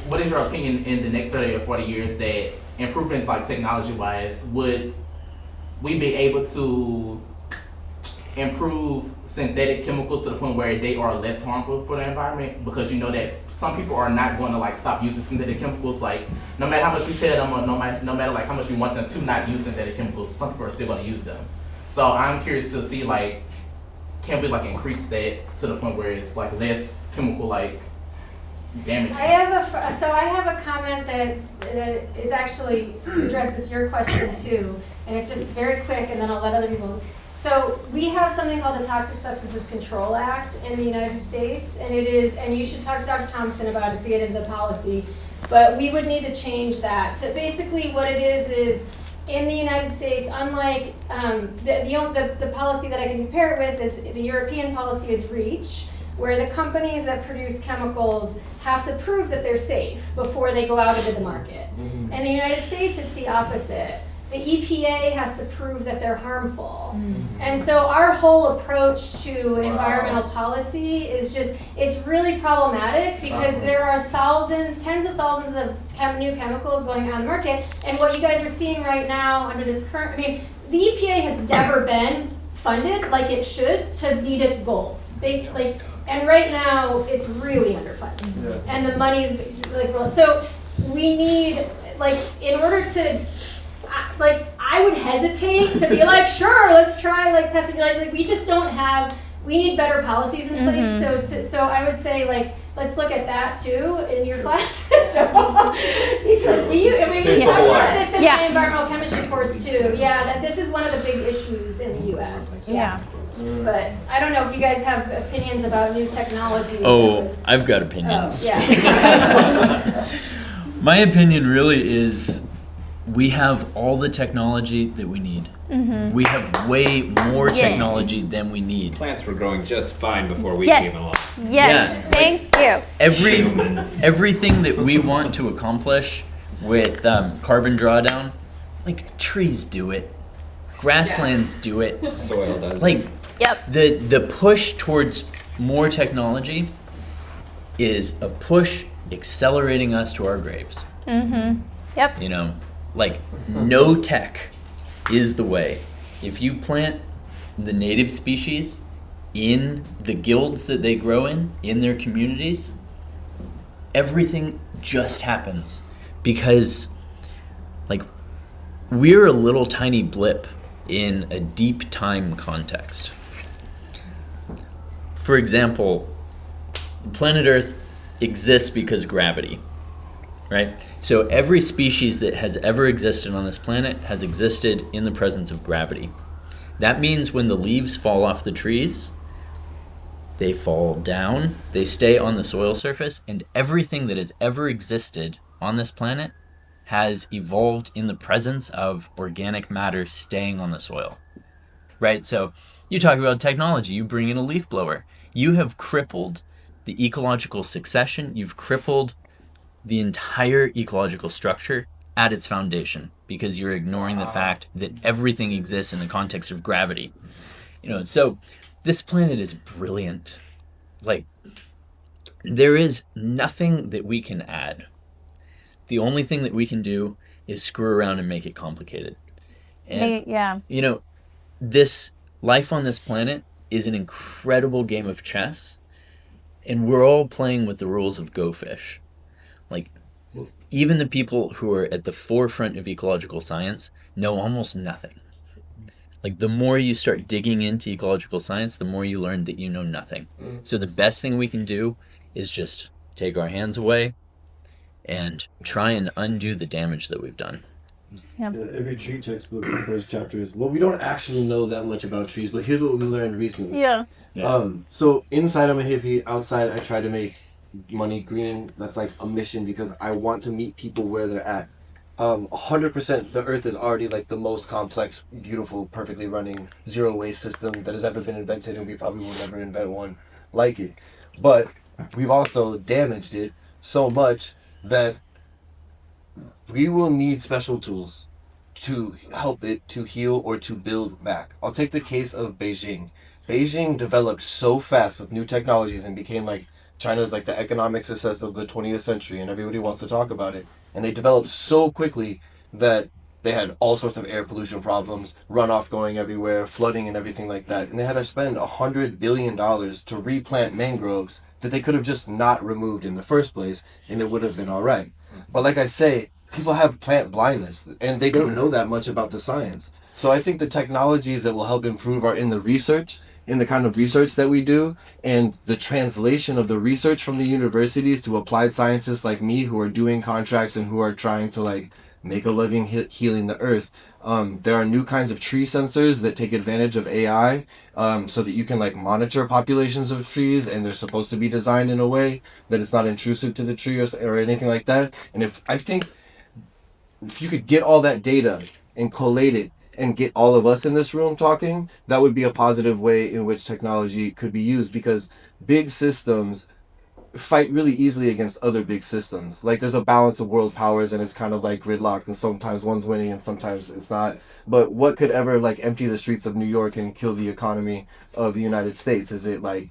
Speaker 7: what is your opinion in the next 30 or 40 years that improvement like technology-wise, would we be able to improve synthetic chemicals to the point where they are less harmful for the environment? Because you know that some people are not going to like stop using synthetic chemicals, like no matter how much we tell them, or no matter like how much we want them to not use synthetic chemicals, some people are still going to use them. So I'm curious to see like, can we like increase that to the point where it's like less chemical like damage?
Speaker 17: I have a comment that is actually addresses your question too, and it's just very quick, and then I'll let other people. So we have something called the Toxic Substances Control Act in the United States, and it is, and you should talk to Dr. Thompson about it to get into the policy, but we would need to change that. So basically what it is in the United States, unlike the policy that I can compare it with is the European policy is REACH, where the companies that produce chemicals have to prove that they're safe before they go out into the market. Mm-hmm. In the United States, it's the opposite. The EPA has to prove that they're harmful. Mm-hmm. And so our whole approach to environmental policy is just, it's really problematic because there are tens of thousands of new chemicals going on the market. And what you guys are seeing right now under this current, the EPA has never been funded like it should to meet its goals. And right now it's really underfunded. Yeah. And the money's so we need, in order to, I would hesitate to be like, sure, let's try testing. We just don't have. We need better policies in place. Mm-hmm. So I would say let's look at that too in your classes. Because we talk about this in my environmental chemistry course too. Yeah, that this is one of the big issues in the U.S. Yeah. But I don't know if you guys have opinions about new technologies.
Speaker 1: Oh, I've got opinions.
Speaker 17: Oh, yeah.
Speaker 1: My opinion really is, we have all the technology that we need. Mm-hmm. We have way more technology than we need.
Speaker 15: Plants were growing just fine before we came along.
Speaker 2: Yes, thank you.
Speaker 1: Everything that we want to accomplish with carbon drawdown, trees do it. Grasslands do it.
Speaker 15: Soil does
Speaker 1: it.
Speaker 2: Yep.
Speaker 1: The push towards more technology is a push accelerating us to our graves.
Speaker 2: Mm-hmm. Yep.
Speaker 1: You know, like no tech is the way. If you plant the native species in the guilds that they grow in their communities, everything just happens because, like, we're a little tiny blip in a deep time context. For example, planet Earth exists because gravity, right? So every species that has ever existed on this planet has existed in the presence of gravity. That means when the leaves fall off the trees, they fall down, they stay on the soil surface, and everything that has ever existed on this planet has evolved in the presence of organic matter staying on the soil, right? So you talk about technology, you bring in a leaf blower. You have crippled the ecological succession, you've crippled the entire ecological structure at its foundation because you're ignoring the fact that everything exists in the context of gravity. You know, so this planet is brilliant. Like, there is nothing that we can add. The only thing that we can do is screw around and make it complicated. And, you know, this life on this planet is an incredible game of chess, and we're all playing with the rules of Go Fish. Like, even the people who are at the forefront of ecological science know almost nothing. Like, the more you start digging into ecological science, the more you learn that you know nothing. So the best thing we can do is just take our hands away and try and undo the damage that we've done.
Speaker 2: Yep.
Speaker 12: Every tree textbook, the first chapter is, well, we don't actually know that much about trees, but here's what we learned recently.
Speaker 2: Yeah.
Speaker 12: So inside I'm a hippie, outside I try to make money green. That's like a mission because I want to meet people where they're at. 100% the earth is already like the most complex, beautiful, perfectly running zero waste system that has ever been invented, and we probably will never invent one like it. But we've also damaged it so much that we will need special tools to help it to heal or to build back. I'll take the case of Beijing. Beijing developed so fast with new technologies and became like China's like the economic success of the 20th century, and everybody wants to talk about it. And they developed so quickly that they had all sorts of air pollution problems, runoff going everywhere, flooding and everything like that. And they had to spend $100 billion to replant mangroves that they could have just not removed in the first place, and it would have been all right. But like I say, people have plant blindness, and they don't know that much about the science. So I think the technologies that will help improve are in the research, in the kind of research that we do, and the translation of the research from the universities to applied scientists like me who are doing contracts and who are trying to like make a living healing the earth. There are new kinds of tree sensors that take advantage of AI so that you can like monitor populations of trees, and they're supposed to be designed in a way that it's not intrusive to the tree or anything like that. And I think if you could get all that data and collate it and get all of us in this room talking, that would be a positive way in which technology could be used, because big systems fight really easily against other big systems. Like, there's a balance of world powers, and it's kind of like gridlocked, and sometimes one's winning and sometimes it's not. But what could ever like empty the streets of New York and kill the economy of the United States? Is it like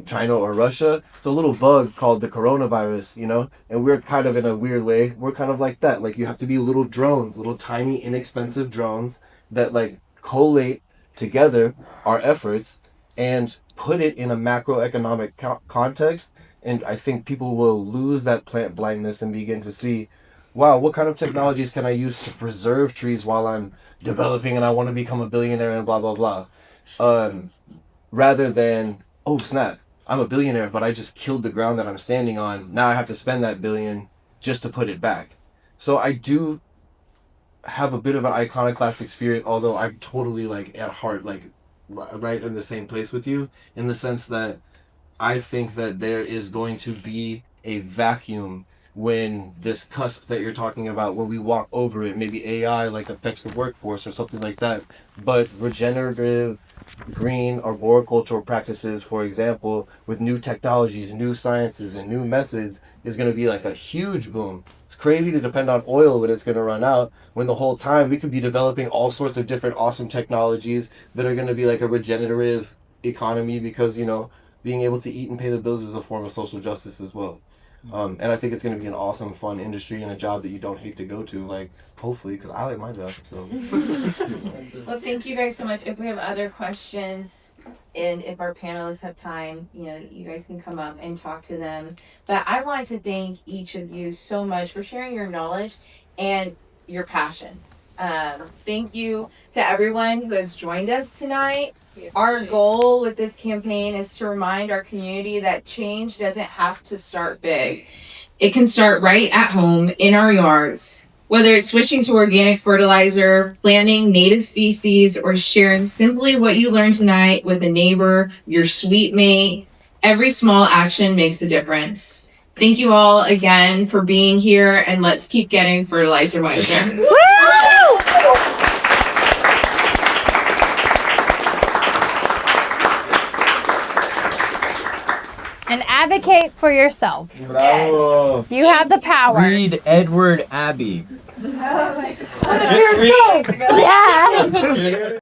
Speaker 12: China or Russia? It's a little bug called the coronavirus, you know? And we're kind of, in a weird way, we're kind of like that. Like, you have to be little drones, little tiny inexpensive drones that like collate together our efforts and put it in a macroeconomic context. And I think people will lose that plant blindness and begin to see, wow, what kind of technologies can I use to preserve trees while I'm developing and I want to become a billionaire and blah, blah, blah. Rather than, oh, snap, I'm a billionaire, but I just killed the ground that I'm standing on. Now I have to spend that billion just to put it back. So I do have a bit of an iconoclastic spirit, although I'm totally like at heart, like right in the same place with you, in the sense that I think that there is going to be a vacuum when this cusp that you're talking about, when we walk over it, maybe AI like affects the workforce or something like that. But regenerative green arboricultural practices, for example, with new technologies, new sciences, and new methods is going to be like a huge boom. It's It's crazy to depend on oil when it's going to run out, when the whole time we could be developing all sorts of different awesome technologies that are going to be like a regenerative economy, because, you know, being able to eat and pay the bills is a form of social justice as well. And I think it's going to be an awesome, fun industry and a job that you don't hate to go to, like, hopefully, because I like my job, so.
Speaker 4: Well, thank you guys so much. If we have other questions, and if our panelists have time, you know, you guys can come up and talk to them. But I wanted to thank each of you so much for sharing your knowledge and your passion. Thank you to everyone who has joined us tonight. Our goal with this campaign is to remind our community that change doesn't have to start big. It can start right at home in our yards. Whether it's switching to organic fertilizer, planting native species, or sharing simply what you learned tonight with a neighbor, your sweet mate, every small action makes a difference. Thank you all again for being here, and let's keep getting Fertilizer Wiser.
Speaker 2: And advocate for yourselves.
Speaker 1: Bravo.
Speaker 2: You have the power.
Speaker 1: Read Edward Abbey.
Speaker 2: Oh my God. Just read. Yeah.